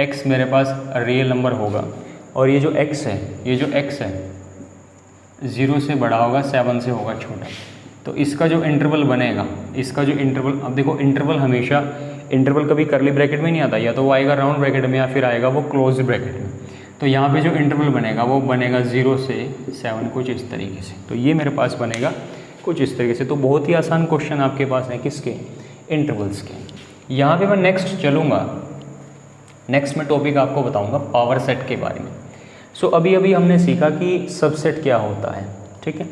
x मेरे पास रियल नंबर होगा, और ये जो x है 0 से बड़ा होगा, 7 से होगा छोटा। तो इसका जो इंटरवल बनेगा, अब देखो इंटरवल हमेशा, इंटरवल कभी करली ब्रैकेट में नहीं आता, या तो वो आएगा राउंड ब्रैकेट में या फिर आएगा वो क्लोज ब्रैकेट में। तो यहाँ पे जो इंटरवल बनेगा वो बनेगा 0 से 7 कुछ इस तरीके से। तो ये मेरे पास बनेगा कुछ इस तरीके से। तो बहुत ही आसान क्वेश्चन आपके पास है किसके, इंटरवल्स के। यहाँ पे मैं नेक्स्ट चलूँगा, नेक्स्ट मैं टॉपिक आपको बताऊँगा पावर सेट के बारे में। सो अभी हमने सीखा कि सबसेट क्या होता है, ठीक है।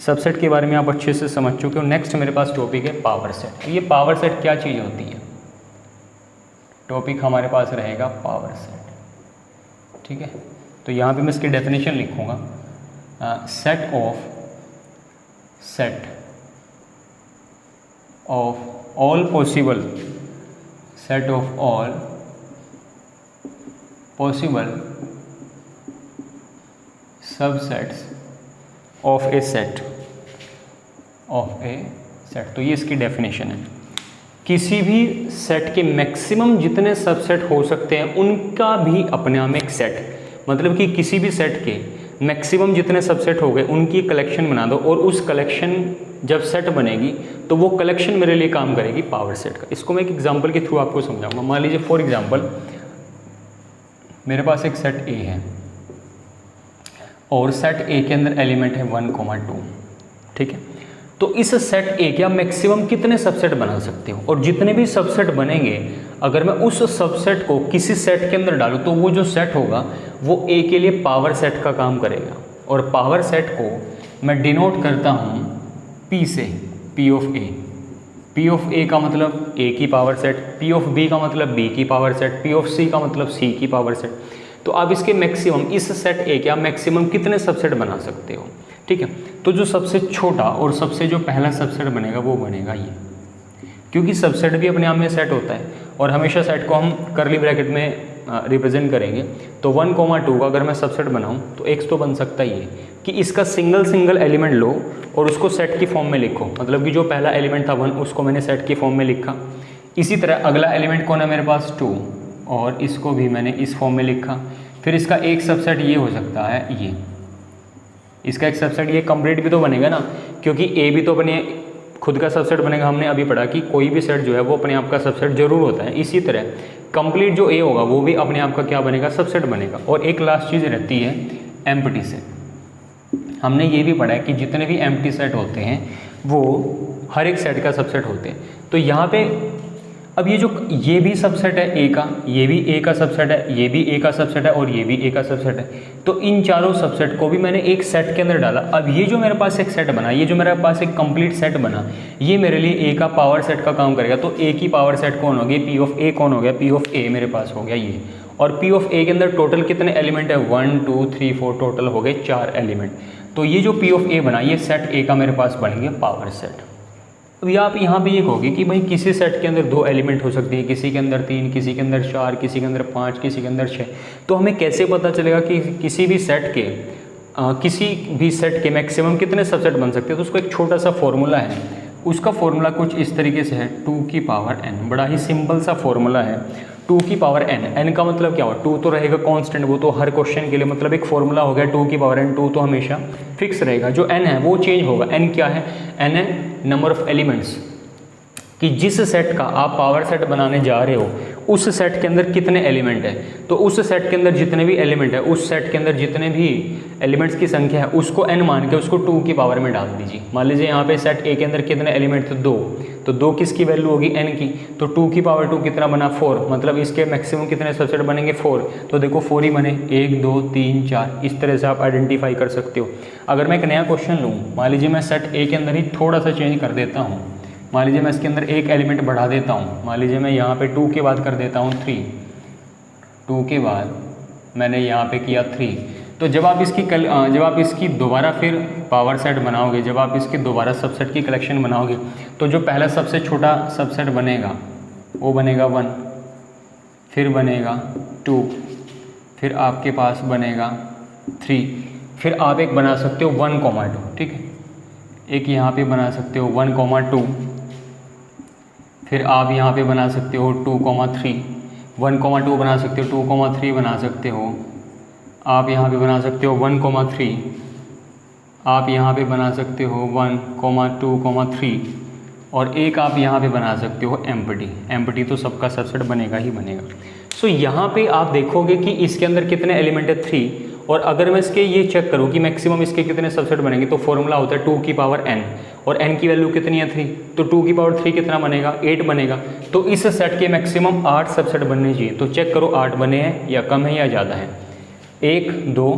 सबसेट के बारे में आप अच्छे से समझ चुके हो। नेक्स्ट मेरे पास टॉपिक है पावर सेट। ये पावर सेट क्या चीज़ होती है, टॉपिक हमारे पास रहेगा पावर सेट। ठीक है, तो यहाँ पे मैं इसकी डेफिनेशन लिखूँगा, set of all possible subsets of A set. तो ये इसकी डेफिनेशन है। किसी भी सेट के मैक्सिमम जितने सबसेट हो सकते हैं उनका भी अपने आप में एक सेट, मतलब कि किसी भी सेट के मैक्सिमम जितने सबसेट हो गए उनकी कलेक्शन बना दो, और उस कलेक्शन जब सेट बनेगी तो वो कलेक्शन मेरे लिए काम करेगी पावर सेट का। इसको मैं एक एग्जांपल के थ्रू आपको समझाऊंगा। मान लीजिए फॉर एग्जांपल मेरे पास एक सेट ए है और सेट ए के अंदर एलिमेंट है 1,2। ठीक है, तो इस सेट ए के आप मैक्सिमम कितने सबसेट बना सकते हो, और जितने भी सबसेट बनेंगे अगर मैं उस सबसेट को किसी सेट के अंदर डालूं तो वो जो सेट होगा वो ए के लिए पावर सेट का काम करेगा। और पावर सेट को मैं डिनोट करता हूं पी से, P of A. P of A का मतलब ए की power set, P of B का मतलब बी की power set, P of C का मतलब सी की पावर सेट। तो आप इसके मैक्सिमम, इस सेट ए के आप मैक्सिमम कितने सबसेट बना सकते हो। ठीक है, तो जो सबसे छोटा और सबसे जो पहला सबसेट बनेगा वो बनेगा ये, क्योंकि सबसेट भी अपने आप में सेट होता है और हमेशा सेट को हम करली ब्रैकेट में रिप्रेजेंट करेंगे। तो 1,2 का अगर मैं सबसेट बनाऊं तो एक तो बन सकता ही है कि इसका सिंगल एलिमेंट लो और उसको सेट की फॉर्म में लिखो, मतलब कि जो पहला एलिमेंट था 1 उसको मैंने सेट की फॉर्म में लिखा। इसी तरह अगला एलिमेंट कौन है मेरे पास 2, और इसको भी मैंने इस फॉर्म में लिखा। फिर इसका एक सबसेट ये हो सकता है ये, इसका एक सबसेट ये कंप्लीट भी तो बनेगा ना, क्योंकि ए भी तो अपने खुद का सबसेट बनेगा। हमने अभी पढ़ा कि कोई भी सेट जो है वो अपने आप का सबसेट जरूर होता है। इसी तरह कंप्लीट जो ए होगा वो भी अपने आप का क्या बनेगा, सबसेट बनेगा। और एक लास्ट चीज़ रहती है एम्प्टी सेट। हमने ये भी पढ़ा है कि जितने भी एम्प्टी सेट होते हैं वो हर एक सेट का सबसेट होते हैं। तो यहाँ पे अब ये भी सबसेट है ए का, ये भी ए का सबसेट है, ये भी ए का सबसेट है और ये भी ए का सबसेट है। तो इन चारों सबसेट को भी मैंने एक सेट के अंदर डाला। अब ये जो मेरे पास एक सेट बना, ये जो मेरे पास एक कंप्लीट सेट बना, ये मेरे लिए ए का पावर सेट का काम करेगा। तो ए की पावर सेट कौन हो गई, पी ऑफ ए कौन हो गया, पी ऑफ ए मेरे पास हो गया ये। और पी ऑफ ए के अंदर टोटल कितने एलिमेंट है, 1 2 3 4, टोटल हो गए 4 एलिमेंट। तो ये जो पी ऑफ ए बना, ये सेट ए का मेरे पास बन गया पावर सेट। अब आप यहाँ पे ये कहोगे कि भाई किसी सेट के अंदर 2 एलिमेंट हो सकते हैं, किसी के अंदर 3, किसी के अंदर 4, किसी के अंदर 5, किसी के अंदर 6। तो हमें कैसे पता चलेगा कि किसी भी सेट के मैक्सिमम कितने सबसेट बन सकते हैं। तो उसको एक छोटा सा फॉर्मूला है, उसका फॉर्मूला कुछ इस तरीके से है, 2 की पावर n। बड़ा ही सिंपल सा फॉर्मूला है, 2 की पावर n। n का मतलब क्या हुआ, 2 तो रहेगा कांस्टेंट, वो तो हर क्वेश्चन के लिए मतलब एक फॉर्मूला हो गया 2 की पावर n। 2 तो हमेशा फिक्स रहेगा, जो n है वो चेंज होगा। n क्या है, n है नंबर ऑफ एलिमेंट्स, कि जिस सेट का आप पावर सेट बनाने जा रहे हो उस सेट के अंदर कितने एलिमेंट है। तो उस सेट के अंदर जितने भी एलिमेंट है, उस सेट के अंदर जितने भी एलिमेंट्स की संख्या है उसको n मान के उसको 2 की पावर में डाल दीजिए। मान लीजिए यहाँ पे सेट ए के अंदर कितने एलिमेंट थे, 2, तो 2 किसकी वैल्यू होगी, n की। तो 2 की पावर 2 कितना बना, 4, मतलब इसके मैक्सिमम कितने सबसेट बनेंगे, 4। तो देखो 4 ही बने, 1 2 3 4। इस तरह से आप आइडेंटिफाई कर सकते हो। अगर मैं एक नया क्वेश्चन लूँ, मान लीजिए मैं सेट ए के अंदर ही थोड़ा सा चेंज कर देता हूँ, मान लीजिए मैं इसके अंदर एक एलिमेंट बढ़ा देता हूँ, मान लीजिए मैं यहाँ पे 2 के बाद कर देता हूँ 3, 2 के बाद मैंने यहाँ पे किया 3। तो जब आप इसकी दोबारा फिर पावर सेट बनाओगे, जब आप इसकी दोबारा सबसेट की कलेक्शन बनाओगे, तो जो पहला सबसे छोटा सबसेट बनेगा वो बनेगा 1, फिर बनेगा 2, फिर आपके पास बनेगा 3, फिर आप एक बना सकते हो 1,2। ठीक है, एक यहाँ पे बना सकते हो 1,2, फिर आप यहाँ पे बना सकते हो 2,3, 1,2 बना सकते हो, 2,3 बना सकते हो, आप यहाँ पे बना सकते हो 1,3, आप यहाँ पे बना सकते हो 1,2,3, और एक आप यहाँ पे बना सकते हो एम्प्टी। तो सबका सबसेट बनेगा ही बनेगा। सो यहाँ पे आप देखोगे कि इसके अंदर कितने एलिमेंट है, 3। और अगर मैं इसके ये चेक करूँ कि मैक्सिमम इसके कितने सबसेट बनेंगे, तो फॉर्मूला होता है 2 की पावर n, और n की वैल्यू कितनी है, 3। तो 2 की पावर 3 कितना बनेगा, 8 बनेगा। तो इस सेट के मैक्सिमम 8 सबसेट बनने चाहिए। तो चेक करो 8 बने हैं या कम है या ज़्यादा है। 1 2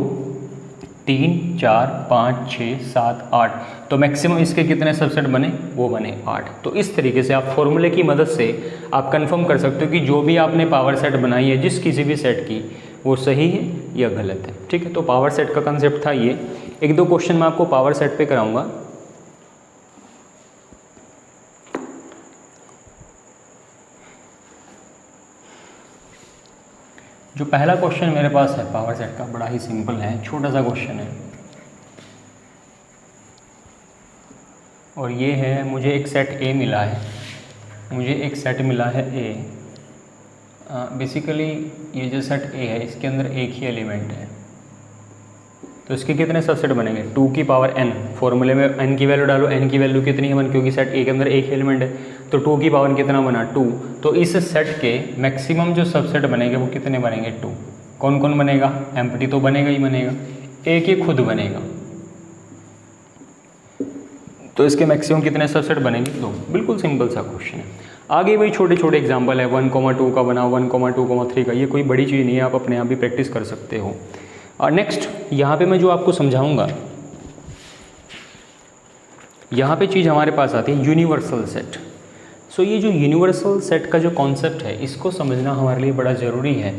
3, 4, 5, 6, 7, 8। तो मैक्सिमम इसके कितने सबसेट बने? वो बने 8। तो इस तरीके से आप फॉर्मूले की मदद से आप कंफर्म कर सकते हो कि जो भी आपने पावर सेट बनाई है जिस किसी भी सेट की, वो सही है या गलत है। ठीक है, तो पावर सेट का कंसेप्ट था ये। 1-2 क्वेश्चन मैं आपको पावर सेट पे कराऊंगा। जो पहला क्वेश्चन मेरे पास है पावर सेट का, बड़ा ही सिंपल है, छोटा सा क्वेश्चन है, और ये है, मुझे एक सेट ए मिला है, ए। बेसिकली ये जो सेट ए है इसके अंदर एक ही एलिमेंट है, तो इसके कितने सबसेट बनेंगे? 2 की पावर n। फॉर्मूले में n की वैल्यू डालो, n की वैल्यू कितनी है 1, क्योंकि सेट ए के अंदर एक एलिमेंट है, तो 2 की पावर कितना बना? 2। तो इस सेट के मैक्सिमम जो सबसेट बनेंगे वो कितने बनेंगे? 2। कौन कौन बनेगा? एम्प्टी तो बनेगा ही बनेगा, एक ही खुद बनेगा, तो इसके मैक्सिमम कितने सबसेट बनेंगे? 2। बिल्कुल सिंपल सा क्वेश्चन है। आगे वही छोटे छोटे एग्जाम्पल है, 1,2 का बना, 1,2,3 का, ये कोई बड़ी चीज़ नहीं है, आप अपने आप भी प्रैक्टिस कर सकते हो। और नेक्स्ट यहाँ पे मैं जो आपको समझाऊंगा, यहाँ पे चीज़ हमारे पास आती है यूनिवर्सल सेट। सो ये जो यूनिवर्सल सेट का जो कॉन्सेप्ट है, इसको समझना हमारे लिए बड़ा ज़रूरी है,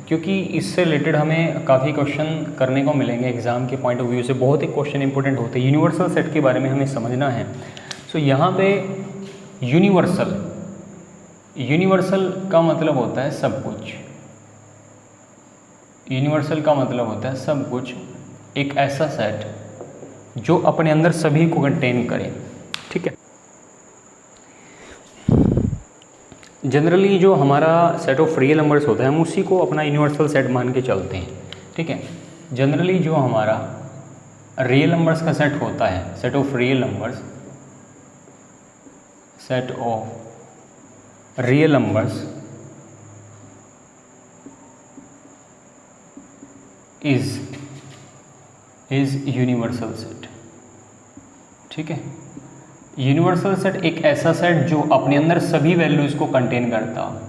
क्योंकि इससे रिलेटेड हमें काफ़ी क्वेश्चन करने को मिलेंगे एग्ज़ाम के पॉइंट ऑफ व्यू से। बहुत ही क्वेश्चन इंपॉर्टेंट होते हैं, यूनिवर्सल सेट के बारे में हमें समझना है। सो यहाँ पे यूनिवर्सल का मतलब होता है सब कुछ। यूनिवर्सल का मतलब होता है सब कुछ, एक ऐसा सेट जो अपने अंदर सभी को कंटेन करे। ठीक है, जनरली जो हमारा सेट ऑफ रियल नंबर्स होता है, हम उसी को अपना यूनिवर्सल सेट मान के चलते हैं। ठीक है, जनरली जो हमारा रियल नंबर्स का सेट होता है, set of real numbers is universal set. ठीक है, यूनिवर्सल सेट एक ऐसा सेट जो अपने अंदर सभी वैल्यूज़ को कंटेन करता हो,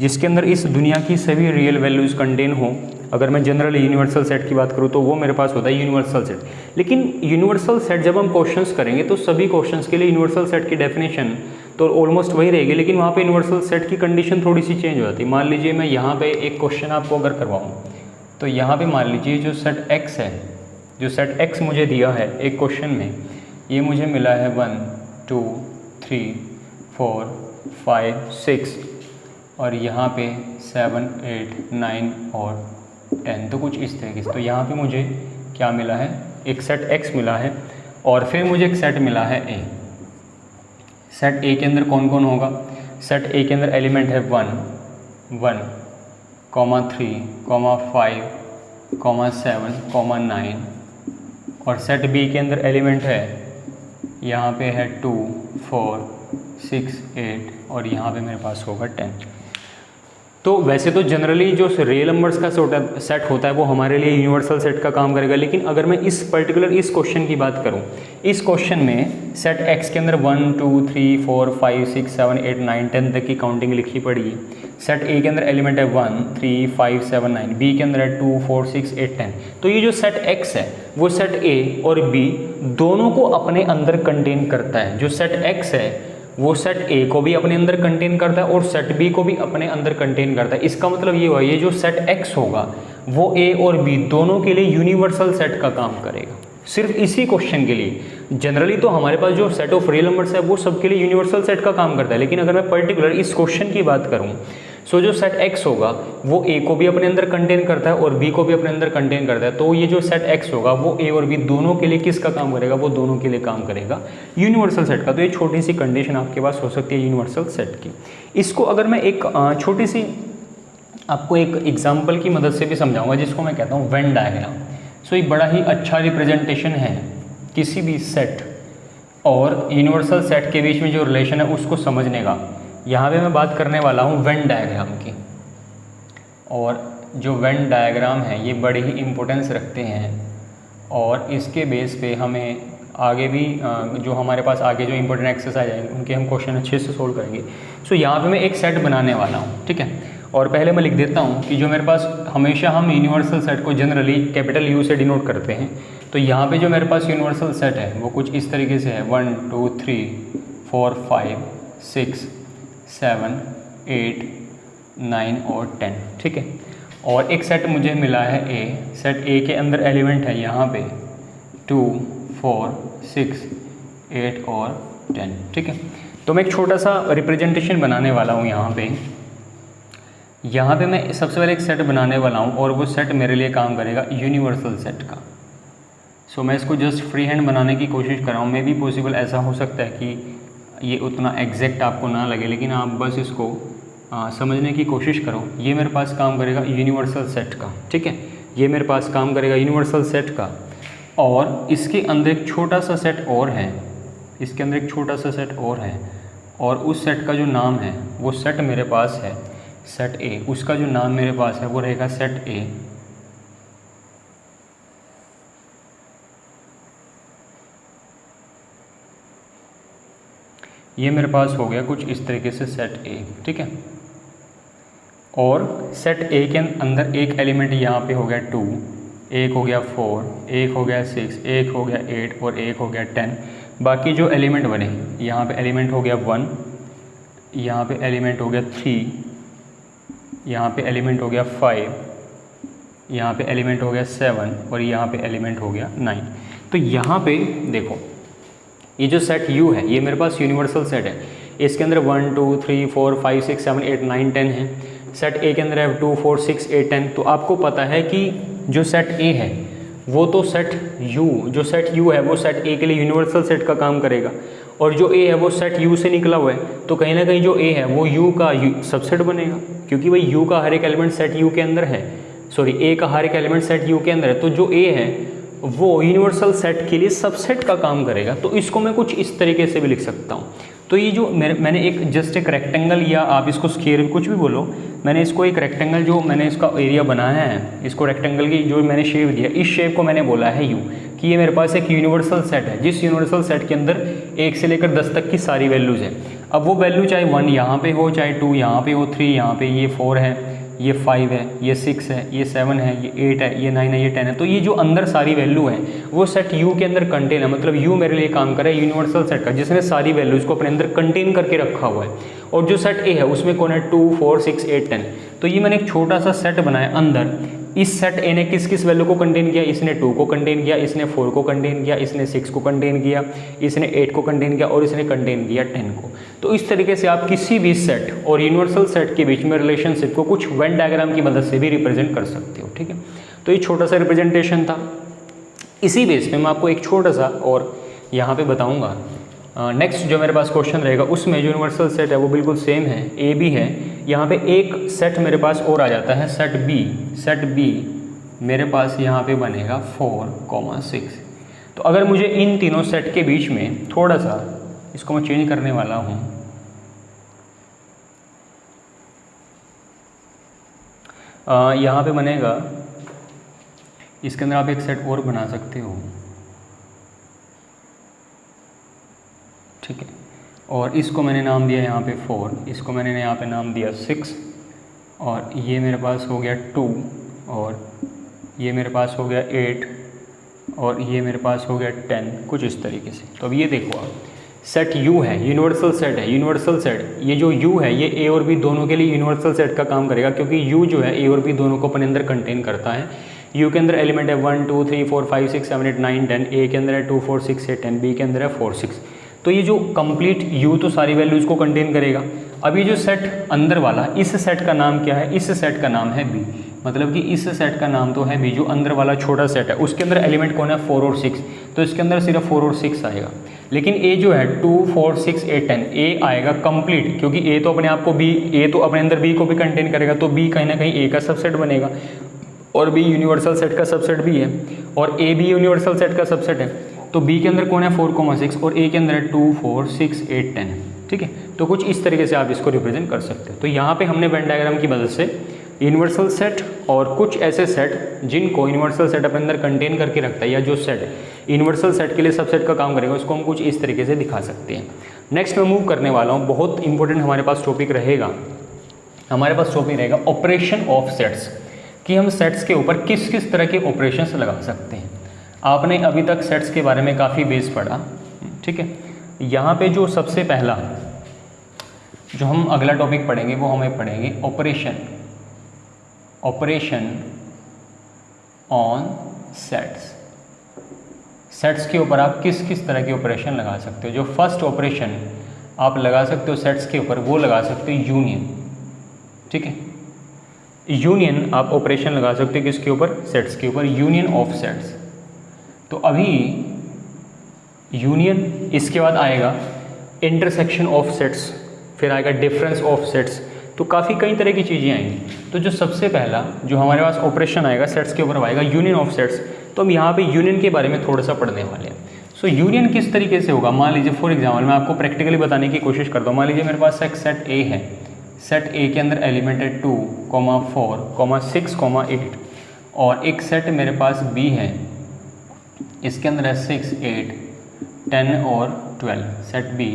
जिसके अंदर इस दुनिया की सभी रियल वैल्यूज़ कंटेन हो। अगर मैं जनरल यूनिवर्सल सेट की बात करूँ तो वो मेरे पास होता है यूनिवर्सल सेट। लेकिन यूनिवर्सल सेट जब हम क्वेश्चंस करेंगे तो सभी क्वेश्चंस के लिए यूनिवर्सल सेट की डेफिनेशन तो ऑलमोस्ट वही रहेगी, लेकिन वहाँ पे यूनिवर्सल सेट की कंडीशन थोड़ी सी चेंज हो जाती है। मान लीजिए मैं यहाँ पे एक क्वेश्चन आपको अगर करवाऊँ, तो यहाँ पे मान लीजिए जो सेट एक्स है, जो सेट एक्स मुझे दिया है एक क्वेश्चन में, ये मुझे मिला है 1, 2, 3, 4, 5, 6 और यहाँ पे 7, 8, 9 और 10, तो कुछ इस तरीके से। तो यहाँ पे मुझे क्या मिला है? एक सेट एक्स मिला है, और फिर मुझे एक सेट मिला है ए। सेट ए के अंदर कौन कौन होगा? सेट ए के अंदर एलिमेंट है 1, 3, 5, 7, 9, और सेट बी के अंदर एलिमेंट है, यहाँ पे है 2, 4, 6, 8 और यहाँ पे मेरे पास होगा 10। तो वैसे तो जनरली जो रियल नंबर्स का सेट होता है वो हमारे लिए यूनिवर्सल सेट का काम करेगा, लेकिन अगर मैं इस क्वेश्चन की बात करूं, इस क्वेश्चन में सेट एक्स के अंदर 1, 2, 3, 4, 5, 6, 7, 8, 9, 10 तक की काउंटिंग लिखी पड़ी है। सेट ए के अंदर एलिमेंट है 1, 3, 5, 7, 9, बी के अंदर है 2, 4, 6, 8, 10। तो ये जो सेट एक्स है वो सेट ए और बी दोनों को अपने अंदर कंटेन करता है। जो सेट एक्स है वो सेट ए को भी अपने अंदर कंटेन करता है और सेट बी को भी अपने अंदर कंटेन करता है। इसका मतलब ये हुआ, ये जो सेट एक्स होगा वो ए और बी दोनों के लिए यूनिवर्सल सेट का काम करेगा, सिर्फ इसी क्वेश्चन के लिए। जनरली तो हमारे पास जो सेट ऑफ रियल नंबर्स है वो सबके लिए यूनिवर्सल सेट का काम करता है, लेकिन अगर मैं पर्टिकुलर इस क्वेश्चन की बात करूं, सो जो सेट एक्स होगा वो ए को भी अपने अंदर कंटेन करता है और बी को भी अपने अंदर कंटेन करता है। तो ये जो सेट एक्स होगा वो ए और बी दोनों के लिए किसका काम करेगा? वो दोनों के लिए काम करेगा यूनिवर्सल सेट का। तो ये छोटी सी कंडीशन आपके पास हो सकती है यूनिवर्सल सेट की। इसको अगर मैं एक छोटी सी आपको एक एग्जाम्पल की मदद से भी समझाऊंगा, जिसको मैं कहता हूँ वेन डायग्राम। सो ये बड़ा ही अच्छा रिप्रेजेंटेशन है किसी भी सेट और यूनिवर्सल सेट के बीच में जो रिलेशन है उसको समझने का। यहाँ पे मैं बात करने वाला हूँ वेन डायग्राम की, और जो वेन डायग्राम है ये बड़ी ही इम्पोर्टेंस रखते हैं और इसके बेस पे हमें आगे भी जो हमारे पास आगे जो इंपॉर्टेंट एक्सरसाइज आएंगे उनके हम क्वेश्चन अच्छे से सोल्व करेंगे। सो यहाँ पे मैं एक सेट बनाने वाला हूँ, ठीक है। और पहले मैं लिख देता हूँ कि जो मेरे पास हमेशा हम यूनिवर्सल सेट को जनरली कैपिटल यू से डिनोट करते हैं। तो यहाँ पे जो मेरे पास यूनिवर्सल सेट है वो कुछ इस तरीके से है 1 2 3 4 5 6 7 8 9 और 10, ठीक है। और एक सेट मुझे मिला है ए, सेट ए के अंदर एलिमेंट है यहाँ पे 2 4 6 8 और 10, ठीक है। तो मैं एक छोटा सा रिप्रेजेंटेशन बनाने वाला हूँ यहाँ पे मैं सबसे पहले एक सेट बनाने वाला हूँ और वो सेट मेरे लिए काम करेगा यूनिवर्सल सेट का। सो मैं इसको जस्ट फ्री हैंड बनाने की कोशिश कर रहा हूँ। मे भी पॉसिबल ऐसा हो सकता है कि ये उतना एग्जैक्ट आपको ना लगे, लेकिन आप बस इसको समझने की कोशिश करो। ये मेरे पास काम करेगा यूनिवर्सल सेट का, ठीक है। ये मेरे पास काम करेगा यूनिवर्सल सेट का, और इसके अंदर एक छोटा सा सेट और है, इसके अंदर एक छोटा सा सेट और है, और उस सेट का जो नाम है वो सेट मेरे पास है सेट ए। उसका जो नाम मेरे पास है वो रहेगा सेट ए। ये मेरे पास हो गया कुछ इस तरीके से सेट ए, ठीक है। और सेट ए के अंदर एक एलिमेंट यहाँ पे हो गया 2, एक हो गया 4, एक हो गया 6, एक हो गया 8 और एक हो गया 10। बाकी जो एलिमेंट बने, यहाँ पे एलिमेंट हो गया 1, यहाँ पे एलिमेंट हो गया 3, यहाँ पे एलिमेंट हो गया 5, यहाँ पे एलिमेंट हो गया 7 और यहाँ पे एलिमेंट हो गया 9। तो यहाँ पे देखो, ये जो सेट U है ये मेरे पास यूनिवर्सल सेट है। इसके अंदर 1 2 3 4 5 6 7 8 9 10 है। सेट ए के अंदर है 2 4 6 8 10। तो आपको पता है कि जो सेट ए है वो तो सेट U, जो सेट U है वो सेट ए के लिए यूनिवर्सल सेट का काम करेगा, और जो ए है वो सेट U से निकला हुआ है। तो कहीं ना कहीं जो ए है वो U का सबसेट बनेगा, क्योंकि भाई U का हर एक एलिमेंट सेट U के अंदर है, सॉरी ए का हर एक एलिमेंट सेट U के अंदर है। तो जो ए है वो यूनिवर्सल सेट के लिए सबसेट का काम करेगा। तो इसको मैं कुछ इस तरीके से भी लिख सकता हूँ। तो ये जो मैंने एक जस्ट एक रेक्टेंगल, या आप इसको स्क्वायर कुछ भी बोलो, मैंने इसको एक रेक्टेंगल जो मैंने इसका एरिया बनाया है, इसको रेक्टेंगल की जो मैंने शेप दिया, इस शेप को मैंने बोला है U, कि ये मेरे पास एक यूनिवर्सल सेट है, जिस यूनिवर्सल सेट के अंदर 1 से लेकर 10 तक की सारी वैल्यूज़ हैं। अब वो वैल्यू चाहे 1 यहाँ पे हो, चाहे 2 यहाँ पे हो, 3 यहाँ पे, ये 4 है, ये 5 है, ये 6 है, ये 7 है, ये 8 है, ये 9 है, ये 10 है। तो ये जो अंदर सारी वैल्यू है वो सेट U के अंदर कंटेन है। मतलब U मेरे लिए काम करे यूनिवर्सल सेट का, जिसने सारी वैल्यूज़ को अपने अंदर कंटेन करके रखा हुआ है। और जो सेट A है उसमें कौन है 2 4 6 8 10। तो ये मैंने एक छोटा सा सेट बनाया अंदर। इस सेट A ने किस किस वैल्यू को कंटेन किया, इसने 2 को कंटेन किया, इसने 4 को कंटेन किया, इसने 6 को कंटेन किया, इसने 8 को कंटेन किया और इसने कंटेन किया 10 को। तो इस तरीके से आप किसी भी सेट और यूनिवर्सल सेट के बीच में रिलेशनशिप को कुछ वेन डायग्राम की मदद से भी रिप्रेजेंट कर सकते हो, ठीक है। तो ये छोटा सा रिप्रेजेंटेशन था। इसी बेस पे मैं आपको एक छोटा सा और यहाँ पे बताऊँगा। नेक्स्ट जो मेरे पास क्वेश्चन रहेगा उसमें जो यूनिवर्सल सेट है वो बिल्कुल सेम है, ए बी है। यहाँ पे एक सेट मेरे पास और आ जाता है सेट बी। सेट बी मेरे पास यहाँ पे बनेगा 4, 6। तो अगर मुझे इन तीनों सेट के बीच में थोड़ा सा इसको मैं चेंज करने वाला हूँ, यहाँ पे बनेगा, इसके अंदर आप एक सेट और बना सकते हो, ठीक है। और इसको मैंने नाम दिया यहाँ पे 4, इसको मैंने यहाँ पे नाम दिया 6, और ये मेरे पास हो गया 2, और ये मेरे पास हो गया 8, और ये मेरे पास हो गया 10, कुछ इस तरीके से। तो अब ये देखो आप, सेट U है, यूनिवर्सल सेट है, यूनिवर्सल सेट, ये जो U है ये A और B दोनों के लिए यूनिवर्सल सेट का काम करेगा, क्योंकि U जो है A और B दोनों को अपने अंदर कंटेन करता है। U के अंदर एलिमेंट है 1 2 3 4 5 6 7 8 9 10, A के अंदर है 2 4 6 8 10, B के अंदर है 4 6। तो ये जो कंप्लीट U तो सारी वैल्यूज़ को कंटेन करेगा। अब ये जो सेट अंदर वाला, इस सेट का नाम क्या है, इस सेट का नाम है B। मतलब कि इस सेट का नाम तो है B, जो अंदर वाला छोटा सेट है उसके अंदर एलिमेंट कौन है 4 और 6, तो इसके अंदर सिर्फ 4 और 6 आएगा। लेकिन A जो है 2 4 6 8 10, A आएगा कंप्लीट, क्योंकि A तो अपने आप को A तो अपने अंदर B को भी कंटेन करेगा, तो B कहीं ना कहीं A का सबसेट बनेगा, और B यूनिवर्सल सेट का सबसेट भी है, और A भी यूनिवर्सल सेट का सबसेट है। तो B के अंदर कौन है 4, 6, और A के अंदर है 2 4 6 8 10, ठीक है। तो कुछ इस तरीके से आप इसको रिप्रेजेंट कर सकते हो। तो यहाँ पे हमने वेन डायग्राम की मदद से यूनिवर्सल सेट और कुछ ऐसे सेट जिनको यूनिवर्सल सेट अपने अंदर कंटेन करके रखता है, या जो सेट यूनिवर्सल सेट के लिए सबसेट का काम करेगा, उसको हम कुछ इस तरीके से दिखा सकते हैं। नेक्स्ट मैं मूव करने वाला हूँ, बहुत इंपॉर्टेंट हमारे पास टॉपिक रहेगा हमारे पास टॉपिक रहेगा ऑपरेशन ऑफ सेट्स, कि हम सेट्स के ऊपर किस किस तरह के ऑपरेशंस लगा सकते हैं। आपने अभी तक सेट्स के बारे में काफ़ी बेस पढ़ा, ठीक है। यहाँ पे जो सबसे पहला जो हम अगला टॉपिक पढ़ेंगे वो हमें पढ़ेंगे ऑपरेशन ऑन सेट्स। सेट्स के ऊपर आप किस किस तरह के ऑपरेशन लगा सकते हो। जो फर्स्ट ऑपरेशन आप लगा सकते हो सेट्स के ऊपर वो लगा सकते हो यूनियन, ठीक है। यूनियन आप ऑपरेशन लगा सकते हो किसके ऊपर, सेट्स के ऊपर, यूनियन ऑफ सेट्स। तो अभी यूनियन, इसके बाद आएगा इंटरसेक्शन ऑफ सेट्स, फिर आएगा डिफरेंस ऑफ सेट्स। तो काफ़ी कई तरह की चीज़ें आएंगी। तो जो सबसे पहला जो हमारे पास ऑपरेशन आएगा सेट्स के ऊपर आएगा यूनियन ऑफ सेट्स। तो हम यहाँ पे यूनियन के बारे में थोड़ा सा पढ़ने वाले हैं। सो यूनियन किस तरीके से होगा, मान लीजिए फॉर एग्जाम्पल मैं आपको प्रैक्टिकली बताने की कोशिश करता हूँ। मान लीजिए मेरे पास एक सेट ए है, सेट ए के अंदर एलिमेंट है 2, 4, 6, 8, और एक सेट मेरे पास बी है, इसके अंदर है 6, 8, 10 और 12। सेट बी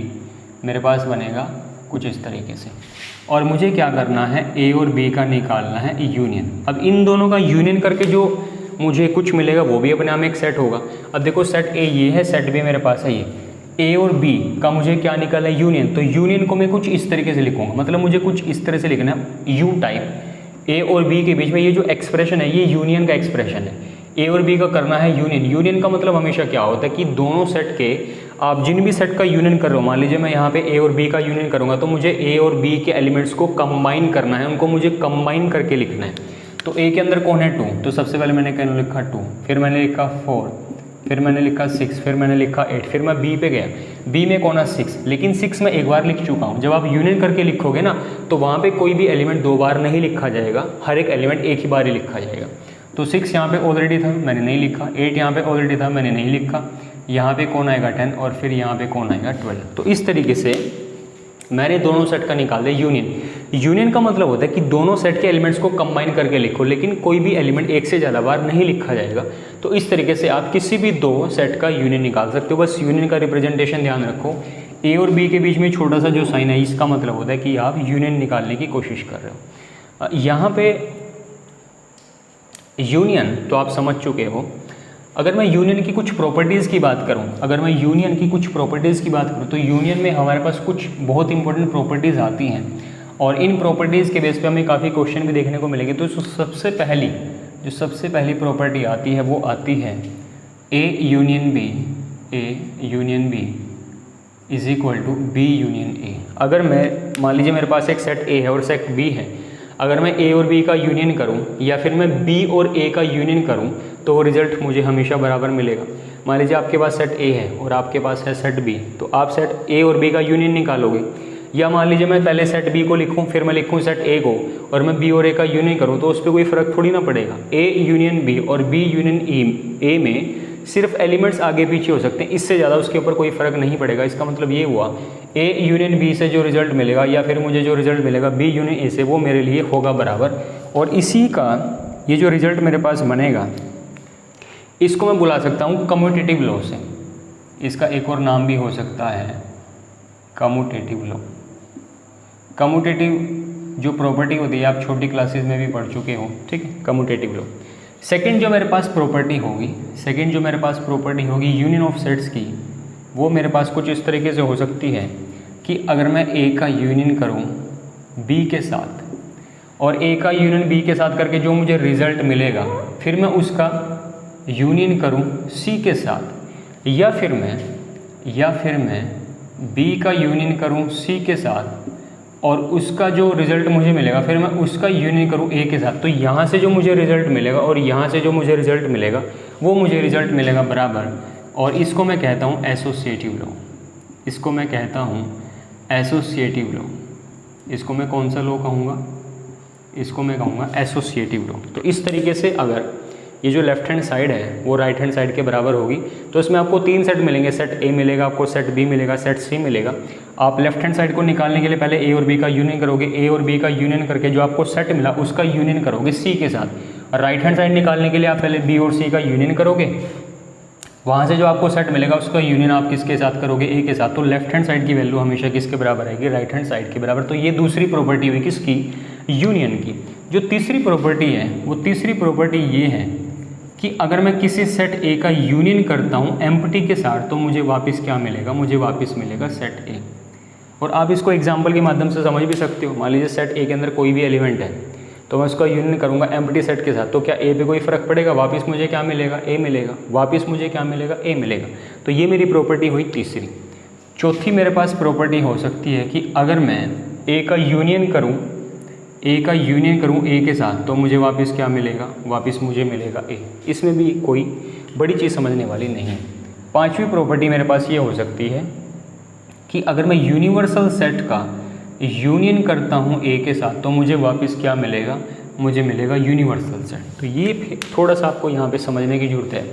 मेरे पास बनेगा कुछ इस तरीके से, और मुझे क्या करना है, ए और बी का निकालना है यूनियन। अब इन दोनों का यूनियन करके जो मुझे कुछ मिलेगा वो भी अपने आप में एक सेट होगा। अब देखो सेट ए ये है, सेट बी मेरे पास है ये, ए और बी का मुझे क्या निकालना है, यूनियन। तो यूनियन को मैं कुछ इस तरीके से लिखूंगा, मतलब मुझे कुछ इस तरह से लिखना है, यू टाइप। ए और बी के बीच में ये जो एक्सप्रेशन है ये यूनियन का एक्सप्रेशन है। ए और बी का करना है यूनियन। यूनियन का मतलब हमेशा क्या होता है कि दोनों सेट के, आप जिन भी सेट का यूनियन कर रहे हो, मान लीजिए मैं यहाँ पे ए और बी का यूनियन करूँगा तो मुझे ए और बी के एलिमेंट्स को कंबाइन करना है, उनको मुझे कंबाइन करके लिखना है। तो ए के अंदर कौन है 2, तो सबसे पहले मैंने क्या लिखा 2, फिर मैंने लिखा 4, फिर मैंने लिखा 6, फिर मैंने लिखा 8, फिर मैं बी पे गया, बी में कौन है 6, लेकिन 6 मैं एक बार लिख चुका हूँ। जब आप यूनियन करके लिखोगे ना तो वहाँ पे कोई भी एलिमेंट 2 बार नहीं लिखा जाएगा, हर एक एलिमेंट एक ही बार ही लिखा जाएगा। तो 6 यहाँ पे ऑलरेडी था, मैंने नहीं लिखा, 8 यहाँ पे ऑलरेडी था, मैंने नहीं लिखा, यहाँ पे कौन आएगा 10, और फिर यहाँ पे कौन आएगा 12। तो इस तरीके से मैंने दोनों सेट का निकाल दिया यूनियन। यूनियन का मतलब होता है कि दोनों सेट के एलिमेंट्स को कंबाइन करके लिखो, लेकिन कोई भी एलिमेंट एक से ज़्यादा बार नहीं लिखा जाएगा। तो इस तरीके से आप किसी भी दो सेट का यूनियन निकाल सकते हो। बस यूनियन का रिप्रेजेंटेशन ध्यान रखो, ए और बी के बीच में छोटा सा जो साइन है इसका मतलब होता है कि आप यूनियन निकालने की कोशिश कर रहे हो। यहाँ पे यूनियन तो आप समझ चुके हो। अगर मैं यूनियन की कुछ प्रॉपर्टीज़ की बात करूं, तो यूनियन में हमारे पास कुछ बहुत इंपॉर्टेंट प्रॉपर्टीज़ आती हैं, और इन प्रॉपर्टीज़ के बेस पे हमें काफ़ी क्वेश्चन भी देखने को मिलेंगे। तो सबसे पहली प्रॉपर्टी आती है वो आती है A union B is equal to B union A. अगर मैं मान लीजिए मेरे पास एक सेट ए है और सेट बी है, अगर मैं ए और बी का यूनियन करूं या फिर मैं बी और ए का यूनियन करूं तो वो रिजल्ट मुझे हमेशा बराबर मिलेगा। मान लीजिए आपके पास सेट ए है और आपके पास है सेट बी, तो आप सेट ए और बी का यूनियन निकालोगे। या मान लीजिए मैं पहले सेट बी को लिखूं, फिर मैं लिखूं सेट ए को, और मैं बी और ए का यूनियन करूं, तो उस पर कोई फ़र्क थोड़ी ना पड़ेगा। ए यूनियन बी और बी यूनियन ए में सिर्फ एलिमेंट्स आगे पीछे हो सकते हैं, इससे ज़्यादा उसके ऊपर कोई फ़र्क नहीं पड़ेगा। इसका मतलब ये हुआ ए यूनियन बी से जो रिजल्ट मिलेगा या फिर मुझे जो रिजल्ट मिलेगा बी यूनियन ए से, वो मेरे लिए होगा बराबर। और इसी का ये जो रिजल्ट मेरे पास बनेगा इसको मैं बुला सकता हूँ कम्यूटेटिव लॉ से। इसका एक और नाम भी हो सकता है कम्यूटेटिव लॉ। कम्यूटेटिव जो प्रॉपर्टी होती है आप छोटी क्लासेस में भी पढ़ चुके हो, ठीक है, कम्यूटेटिव लॉ। सेकंड जो मेरे पास प्रॉपर्टी होगी यूनियन ऑफ सेट्स की, वो मेरे पास कुछ इस तरीके से हो सकती है कि अगर मैं ए का यूनियन करूं बी के साथ, और ए का यूनियन बी के साथ करके जो मुझे रिजल्ट मिलेगा, फिर मैं उसका यूनियन करूं सी के साथ, या फिर मैं बी का यूनियन करूं सी के साथ और उसका जो रिज़ल्ट मुझे मिलेगा फिर मैं उसका यूनियन करूँ ए के साथ। तो यहाँ से जो मुझे रिज़ल्ट मिलेगा और यहाँ से जो मुझे रिज़ल्ट मिलेगा वो मुझे रिज़ल्ट मिलेगा बराबर, और इसको मैं कहता हूँ एसोसिएटिव लॉ। इसको मैं कौन सा लॉ कहूँगा? इसको मैं कहूँगा एसोसिएटिव लॉ। तो इस तरीके से अगर ये जो लेफ्ट हैंड साइड है वो राइट हैंड साइड के बराबर होगी, तो इसमें आपको 3 सेट मिलेंगे, सेट ए मिलेगा आपको, सेट बी मिलेगा, सेट सी मिलेगा। आप लेफ्ट हैंड साइड को निकालने के लिए पहले ए और बी का यूनियन करोगे, ए और बी का यूनियन करके जो आपको सेट मिला उसका यूनियन करोगे सी के साथ। राइट हैंड साइड निकालने के लिए आप पहले बी और सी का यूनियन करोगे, वहाँ से जो आपको सेट मिलेगा उसका यूनियन आप किसके साथ करोगे? ए के साथ। तो लेफ्ट हैंड साइड की वैल्यू हमेशा किसके बराबर आएगी? राइट हैंड साइड के बराबर। तो ये दूसरी प्रॉपर्टी हुई किसकी? यूनियन की। जो तीसरी प्रॉपर्टी है वो तीसरी प्रॉपर्टी ये है कि अगर मैं किसी सेट ए का यूनियन करता हूँ एम्प्टी के साथ तो मुझे वापस क्या मिलेगा, मुझे वापस मिलेगा सेट ए। और आप इसको एग्जाम्पल के माध्यम से समझ भी सकते हो। मान लीजिए सेट ए के अंदर कोई भी एलिमेंट है तो मैं उसका यूनियन करूँगा एम्प्टी सेट के साथ, तो क्या ए पे कोई फ़र्क पड़ेगा, वापस मुझे क्या मिलेगा, ए मिलेगा, वापस मुझे क्या मिलेगा, ए मिलेगा। तो ये मेरी प्रॉपर्टी हुई तीसरी। चौथी मेरे पास प्रॉपर्टी हो सकती है कि अगर मैं ए का यूनियन करूँ ए के साथ तो मुझे वापस क्या मिलेगा, वापस मुझे मिलेगा ए। इसमें भी कोई बड़ी चीज़ समझने वाली नहीं है। पांचवी प्रॉपर्टी मेरे पास ये हो सकती है कि अगर मैं यूनिवर्सल सेट का यूनियन करता हूँ ए के साथ तो मुझे वापस क्या मिलेगा, मुझे मिलेगा यूनिवर्सल सेट। तो ये थोड़ा सा आपको यहाँ पे समझने की ज़रूरत है।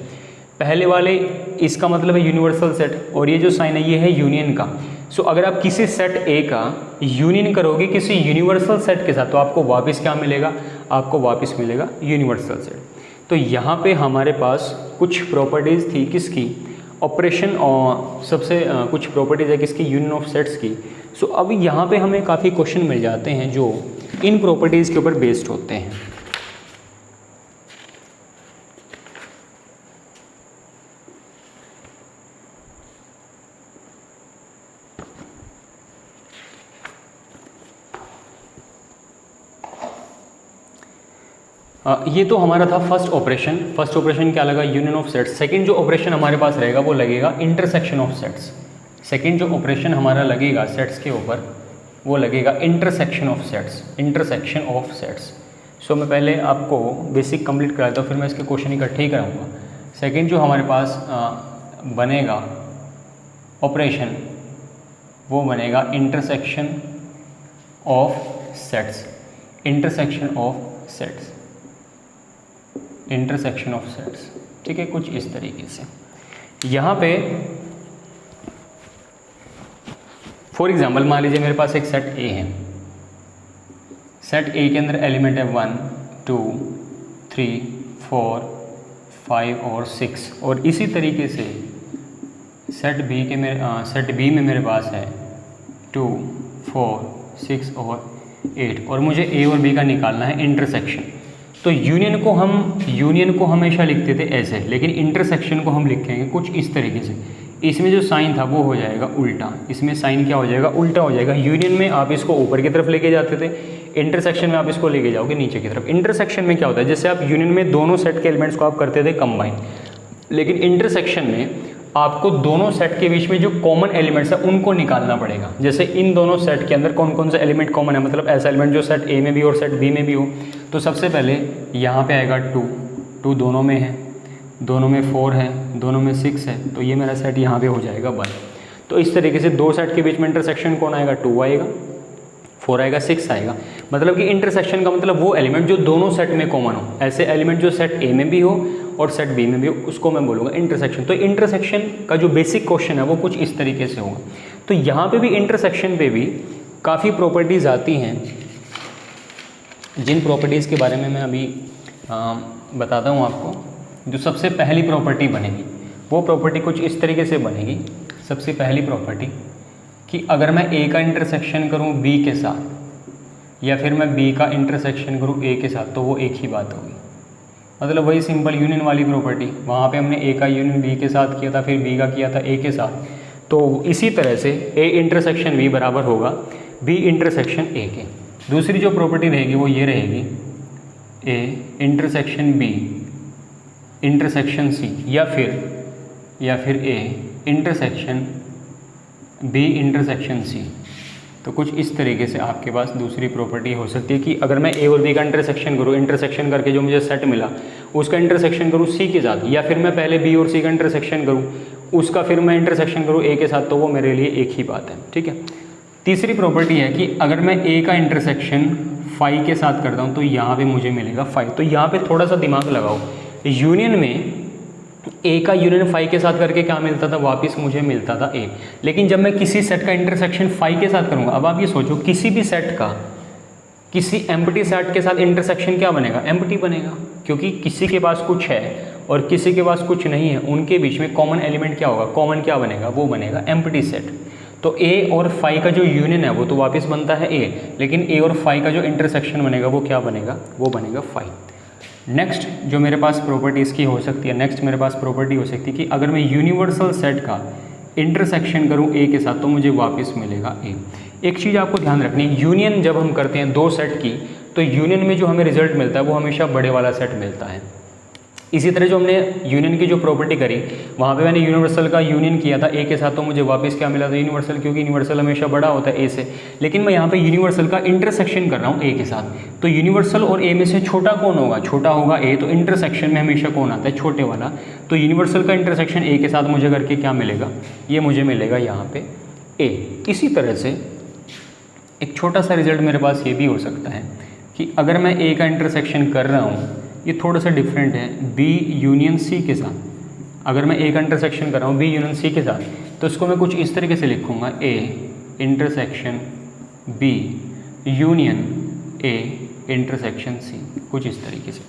पहले वाले इसका मतलब है यूनिवर्सल सेट और ये जो साइन है ये है यूनियन का। सो अगर आप किसी सेट ए का यूनियन करोगे किसी यूनिवर्सल सेट के साथ तो आपको वापस क्या मिलेगा, आपको वापस मिलेगा यूनिवर्सल सेट। तो यहाँ पे हमारे पास कुछ प्रॉपर्टीज़ थी किसकी, ऑपरेशन और सबसे कुछ प्रॉपर्टीज़ है किसकी, यूनियन ऑफ सेट्स की। सो अब यहाँ पे हमें काफ़ी क्वेश्चन मिल जाते हैं जो इन प्रॉपर्टीज़ के ऊपर बेस्ड होते हैं। ये तो हमारा था फर्स्ट ऑपरेशन। फर्स्ट ऑपरेशन क्या लगा, यूनियन ऑफ सेट्स। सेकंड जो ऑपरेशन हमारे पास रहेगा वो लगेगा इंटरसेक्शन ऑफ सेट्स। सेकंड जो ऑपरेशन हमारा लगेगा सेट्स के ऊपर वो लगेगा intersection of sets, intersection of sets. So मैं पहले आपको बेसिक कंप्लीट करा देता हूँ, फिर मैं इसके क्वेश्चन इकट्ठे ही कराऊंगा। सेकंड जो हमारे पास बनेगा ऑपरेशन वो बनेगा intersection of sets, intersection of sets, intersection of sets. ठीक है, कुछ इस तरीके से। यहाँ पे फॉर एग्जाम्पल मान लीजिए मेरे पास एक सेट ए है। सेट ए के अंदर एलिमेंट है 1 2 3 4 5 और 6 और इसी तरीके से सेट बी में मेरे पास है 2 4 6 और 8 और मुझे ए और बी का निकालना है इंटरसेक्शन। तो यूनियन को हमेशा लिखते थे ऐसे, लेकिन इंटरसेक्शन को हम लिखेंगे कुछ इस तरीके से। इसमें जो साइन था वो हो जाएगा उल्टा, इसमें साइन क्या हो जाएगा, उल्टा हो जाएगा। यूनियन में आप इसको ऊपर की तरफ लेके जाते थे, इंटरसेक्शन में आप इसको लेके जाओगे नीचे की तरफ। इंटरसेक्शन में क्या होता है, जैसे आप यूनियन में दोनों सेट के एलिमेंट्स को आप करते थे कंबाइन, लेकिन इंटरसेक्शन में आपको दोनों सेट के बीच में जो कॉमन एलिमेंट्स है उनको निकालना पड़ेगा। जैसे इन दोनों सेट के अंदर कौन कौन सा एलिमेंट कॉमन है, मतलब ऐसा एलिमेंट जो सेट ए में भी और सेट बी में भी हो। तो सबसे पहले यहाँ पे आएगा 2 दोनों में है, दोनों में 4 है, दोनों में 6 है, तो ये मेरा सेट यहाँ पे हो जाएगा 1। तो इस तरीके से दो सेट के बीच में इंटरसेक्शन कौन आएगा, 2 आएगा, 4 आएगा, 6 आएगा। मतलब कि इंटरसेक्शन का मतलब वो एलिमेंट जो दोनों सेट में कॉमन हो। ऐसे एलिमेंट जो सेट ए में भी हो और सेट बी में भी हो उसको मैं बोलूँगा इंटरसेक्शन। तो इंटरसेक्शन का जो बेसिक क्वेश्चन है वो कुछ इस तरीके से होगा। तो यहाँ पे भी इंटरसेक्शन पे भी काफ़ी प्रॉपर्टीज़ आती हैं, जिन प्रॉपर्टीज़ के बारे में मैं अभी बताता हूँ आपको। जो सबसे पहली प्रॉपर्टी बनेगी वो प्रॉपर्टी कुछ इस तरीके से बनेगी। सबसे पहली प्रॉपर्टी कि अगर मैं ए का इंटरसेक्शन करूँ बी के साथ या फिर मैं बी का इंटरसेक्शन करूँ ए के साथ तो वो एक ही बात होगी। मतलब वही सिंपल यूनियन वाली प्रॉपर्टी, वहाँ पे हमने ए का यूनियन बी के साथ किया था, फिर बी का किया था ए के साथ। तो इसी तरह से ए इंटरसेक्शन बी बराबर होगा बी इंटरसेक्शन ए के। दूसरी जो प्रॉपर्टी रहेगी वो ये रहेगी A intersection B intersection C या फिर A intersection B intersection C. तो कुछ इस तरीके से आपके पास दूसरी प्रॉपर्टी हो सकती है कि अगर मैं ए और बी का इंटरसेक्शन करूँ, इंटरसेक्शन करके जो मुझे सेट मिला उसका इंटरसेक्शन करूँ सी के साथ, या फिर मैं पहले बी और सी का इंटरसेक्शन करूँ उसका फिर मैं इंटरसेक्शन करूँ ए के साथ, तो वो मेरे लिए एक ही बात है। ठीक है। तीसरी प्रॉपर्टी है कि अगर मैं ए का इंटरसेक्शन फाई के साथ करता हूँ तो यहाँ पे मुझे मिलेगा फाई। तो यहाँ पे थोड़ा सा दिमाग लगाओ, यूनियन में ए का यूनियन फाई के साथ करके क्या मिलता था, वापस मुझे मिलता था ए। लेकिन जब मैं किसी सेट का इंटरसेक्शन फाई के साथ करूँगा, अब आप ये सोचो किसी भी सेट का किसी एम्प्टी सेट के साथ इंटरसेक्शन क्या बनेगा, एम्प्टी बनेगा, क्योंकि किसी के पास कुछ है और किसी के पास कुछ नहीं है, उनके बीच में कॉमन एलिमेंट क्या होगा, कॉमन क्या बनेगा, वो बनेगा एम्प्टी सेट। तो ए और फाई का जो यूनियन है वो तो वापस बनता है ए, लेकिन ए और फाई का जो इंटरसेक्शन बनेगा वो क्या बनेगा, वो बनेगा फाई। नेक्स्ट जो मेरे पास प्रॉपर्टी इसकी हो सकती है, नेक्स्ट मेरे पास प्रॉपर्टी हो सकती है कि अगर मैं यूनिवर्सल सेट का इंटरसेक्शन करूं ए के साथ तो मुझे वापस मिलेगा ए। एक चीज़ आपको ध्यान रखनी है, यूनियन जब हम करते हैं दो सेट की तो यूनियन में जो हमें रिजल्ट मिलता है वो हमेशा बड़े वाला सेट मिलता है। इसी तरह जो हमने यूनियन की जो प्रॉपर्टी करी वहाँ पे मैंने यूनिवर्सल का यूनियन किया था ए के साथ, तो मुझे वापस क्या मिला था, यूनिवर्सल, क्योंकि यूनिवर्सल हमेशा बड़ा होता है ए से। लेकिन मैं यहाँ पे यूनिवर्सल का इंटरसेक्शन कर रहा हूँ ए के साथ, तो यूनिवर्सल और ए में से छोटा कौन होगा, छोटा होगा ए, तो इंटरसेक्शन में हमेशा कौन आता है, छोटे वाला। तो यूनिवर्सल का इंटरसेक्शन ए के साथ मुझे करके क्या मिलेगा, ये मुझे मिलेगा यहाँ पे ए। इसी तरह से एक छोटा सा रिजल्ट मेरे पास ये भी हो सकता है कि अगर मैं ए का इंटरसेक्शन कर रहा हूँ, ये थोड़ा सा डिफरेंट है, बी यूनियन सी के साथ। अगर मैं ए का इंटरसेक्शन कर रहा हूँ बी यूनियन सी के साथ, तो इसको मैं कुछ इस तरीके से लिखूँगा, A intersection B union A intersection C, कुछ इस तरीके से।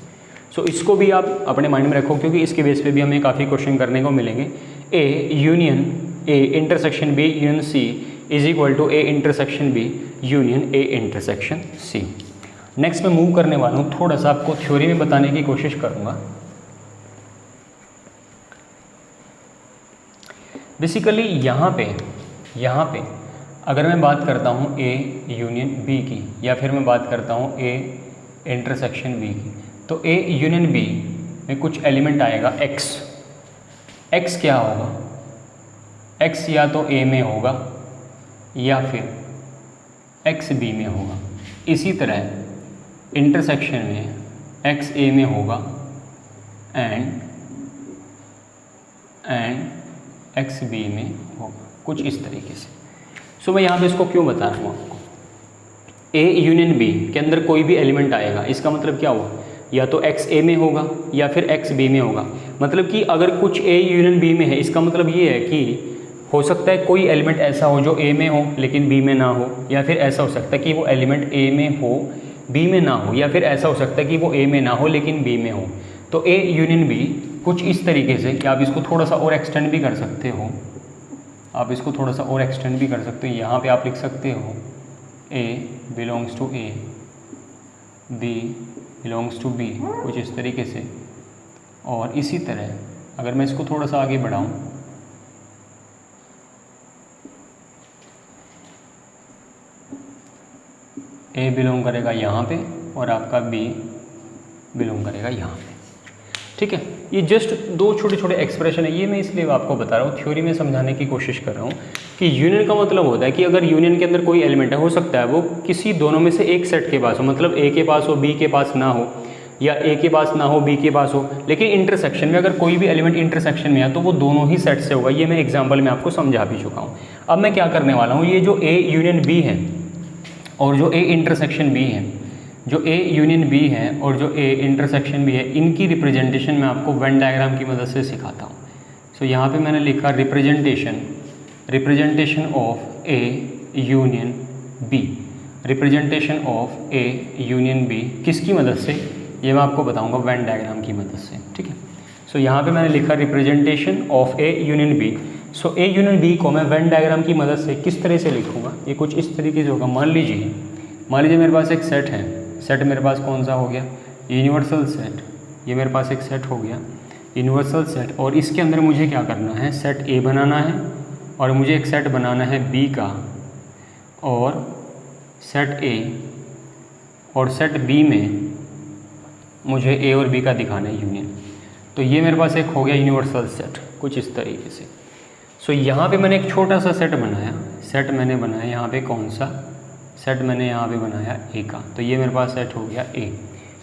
सो इसको भी आप अपने माइंड में रखो, क्योंकि इसके बेस पे भी हमें काफ़ी क्वेश्चन करने को मिलेंगे। A union A intersection B union C is equal to A intersection B union A intersection C. Next मैं मूव करने वाला हूँ, थोड़ा सा आपको थ्योरी में बताने की कोशिश करूँगा। बेसिकली यहाँ पे अगर मैं बात करता हूँ ए यूनियन बी की, या फिर मैं बात करता हूँ ए इंटरसेक्शन बी की, तो ए यूनियन बी में कुछ एलिमेंट आएगा एक्स। एक्स क्या होगा, एक्स या तो ए में होगा या फिर एक्स बी में होगा। इसी तरह इंटरसेक्शन में एक्स ए में होगा एंड एक्स बी में होगा, कुछ इस तरीके से। सो मैं यहाँ पे इसको क्यों बता रहा हूँ आपको, ए यूनियन बी के अंदर कोई भी एलिमेंट आएगा, इसका मतलब क्या हुआ, या तो एक्स ए में होगा या फिर एक्स बी में होगा। मतलब कि अगर कुछ ए यूनियन बी में है, इसका मतलब ये है कि हो सकता है कोई एलिमेंट ऐसा हो जो ए में हो लेकिन बी में ना हो, या फिर ऐसा हो सकता है कि वो एलिमेंट ए में हो बी में ना हो, या फिर ऐसा हो सकता है कि वो ए में ना हो लेकिन बी में हो। तो ए यूनियन बी कुछ इस तरीके से कि आप इसको थोड़ा सा और एक्सटेंड भी कर सकते हो, आप इसको थोड़ा सा और एक्सटेंड भी कर सकते हो। यहाँ पे आप लिख सकते हो A belongs to A, B belongs to B, कुछ इस तरीके से। और इसी तरह अगर मैं इसको थोड़ा सा आगे बढ़ाऊँ, ए बिलोंग करेगा यहाँ पे और आपका बी बिलोंग करेगा यहाँ पे, ठीक है। ये जस्ट दो छोटे छोटे एक्सप्रेशन है, ये मैं इसलिए आपको बता रहा हूँ, थ्योरी में समझाने की कोशिश कर रहा हूँ कि यूनियन का मतलब होता है कि अगर यूनियन के अंदर कोई एलिमेंट है, हो सकता है वो किसी दोनों में से एक सेट के पास हो, मतलब ए के पास हो बी के पास ना हो, या ए के पास ना हो बी के पास हो, लेकिन इंटरसेक्शन में अगर कोई भी एलिमेंट इंटरसेक्शन में है तो वो दोनों ही सेट से होगा। ये मैं एग्जाम्पल में आपको समझा भी चुका हूँ। अब मैं क्या करने वाला हूँ, ये जो ए यूनियन बी है और जो ए इंटरसेक्शन बी है, जो ए यूनियन बी है और जो ए इंटरसेक्शन बी है, इनकी रिप्रेजेंटेशन मैं आपको वेन डायग्राम की मदद से सिखाता हूँ। सो यहाँ पे मैंने लिखा representation of A union B, representation of A union B किसकी मदद से, ये मैं आपको बताऊँगा वेन डायग्राम की मदद से, ठीक है। सो यहाँ पे मैंने लिखा representation of A union B. So A union B को मैं वेन डायग्राम की मदद से किस तरह से लिखूँगा, ये कुछ इस तरीके से होगा। मान लीजिए मेरे पास एक सेट है, सेट मेरे पास कौन सा हो गया, यूनिवर्सल सेट। ये मेरे पास एक सेट हो गया यूनिवर्सल सेट, और इसके अंदर मुझे क्या करना है, सेट ए बनाना है और मुझे एक सेट बनाना है बी का, और सेट ए और सेट बी में मुझे ए और बी का दिखाना है यूनियन। तो ये मेरे पास एक हो गया यूनिवर्सल सेट, कुछ इस तरीके से। सो यहाँ पे मैंने एक छोटा सा सेट बनाया, सेट मैंने बनाया यहाँ पे कौन सा सेट मैंने यहाँ पे बनाया ए का, तो ये मेरे पास सेट हो गया ए।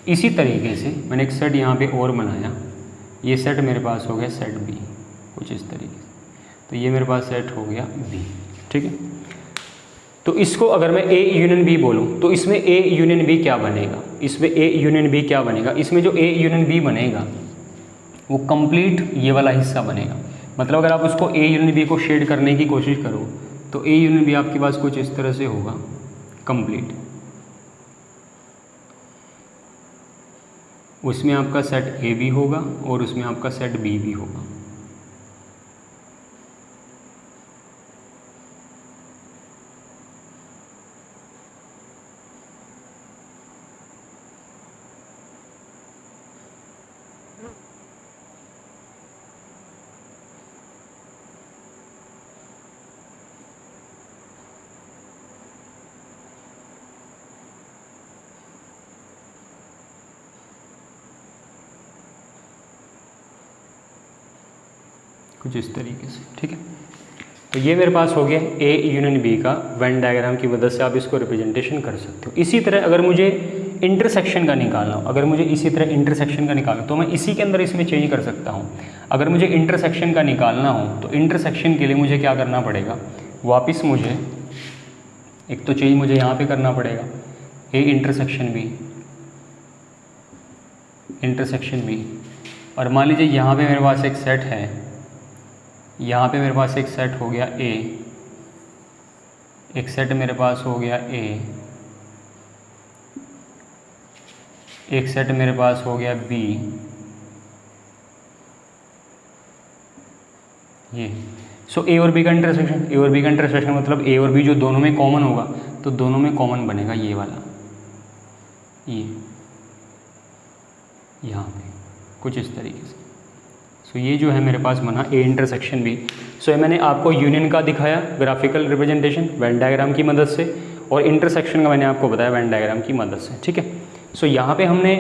इसी तरीके से मैंने एक सेट यहाँ पे और बनाया, ये सेट मेरे पास हो गया सेट बी, कुछ इस तरीके से। तो ये मेरे पास सेट हो गया बी, ठीक है। तो इसको अगर मैं ए यूनियन बी बोलूँ तो इसमें ए यूनियन बी क्या बनेगा, इसमें ए यूनियन बी क्या बनेगा, इसमें जो ए यूनियन बी बनेगा वो कंप्लीट ये वाला हिस्सा बनेगा। मतलब अगर आप उसको ए यूनियन बी को शेड करने की कोशिश करो तो ए यूनियन बी आपके पास कुछ इस तरह से होगा कंप्लीट। उसमें आपका सेट ए भी होगा और उसमें आपका सेट बी भी होगा। कुछ इस तरीके से, ठीक है। तो ये मेरे पास हो गया ए यूनियन बी का वेन डायग्राम की मदद से आप इसको रिप्रेजेंटेशन कर सकते हो। इसी तरह अगर मुझे इंटरसेक्शन का निकालना हो, अगर मुझे इसी तरह इंटरसेक्शन का निकालना तो मैं इसी के अंदर इसमें चेंज कर सकता हूँ। अगर मुझे इंटरसेक्शन का निकालना हो तो इंटरसेक्शन के लिए मुझे क्या करना पड़ेगा, वापस मुझे एक तो चेंज मुझे यहाँ पे करना पड़ेगा ए इंटरसेक्शन बी, और मान लीजिए यहाँ पे मेरे पास एक सेट है, यहाँ पे मेरे पास एक सेट हो गया ए, एक सेट मेरे पास हो गया ए, एक सेट मेरे पास हो गया बी, ये सो ए और बी का इंटरसेक्शन, ए और बी का इंटरसेक्शन मतलब ए और बी जो दोनों में कॉमन होगा तो दोनों में कॉमन बनेगा ये वाला, ये यहाँ पे कुछ इस तरीके से। सो ये जो है मेरे पास बना ए इंटरसेक्शन बी। सो ये मैंने आपको यूनियन का दिखाया ग्राफिकल रिप्रेजेंटेशन वेन डायग्राम की मदद से, और इंटरसेक्शन का मैंने आपको बताया वेन डायग्राम की मदद से, ठीक है। सो यहाँ पे हमने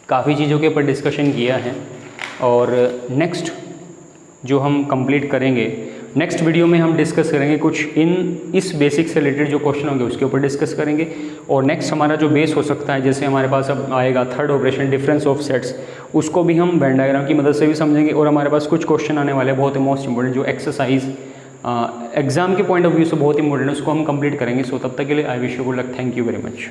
काफ़ी चीज़ों के ऊपर डिस्कशन किया है, और नेक्स्ट जो हम कंप्लीट करेंगे, नेक्स्ट वीडियो में हम डिस्कस करेंगे कुछ इस बेसिक से रिलेटेड जो क्वेश्चन होंगे उसके ऊपर डिस्कस करेंगे। और नेक्स्ट हमारा जो बेस हो सकता है, जैसे हमारे पास अब आएगा third operation difference of sets, उसको भी हम वेन डायग्राम की मदद से भी समझेंगे। और हमारे पास कुछ क्वेश्चन आने वाले हैं बहुत ही मोस्ट इंपॉर्टेंट, जो एक्सरसाइज एग्जाम के पॉइंट ऑफ व्यू से बहुत इंपॉर्टेंट है, उसको हम कंप्लीट करेंगे। सो तब तक के लिए I wish you good luck, thank you very much.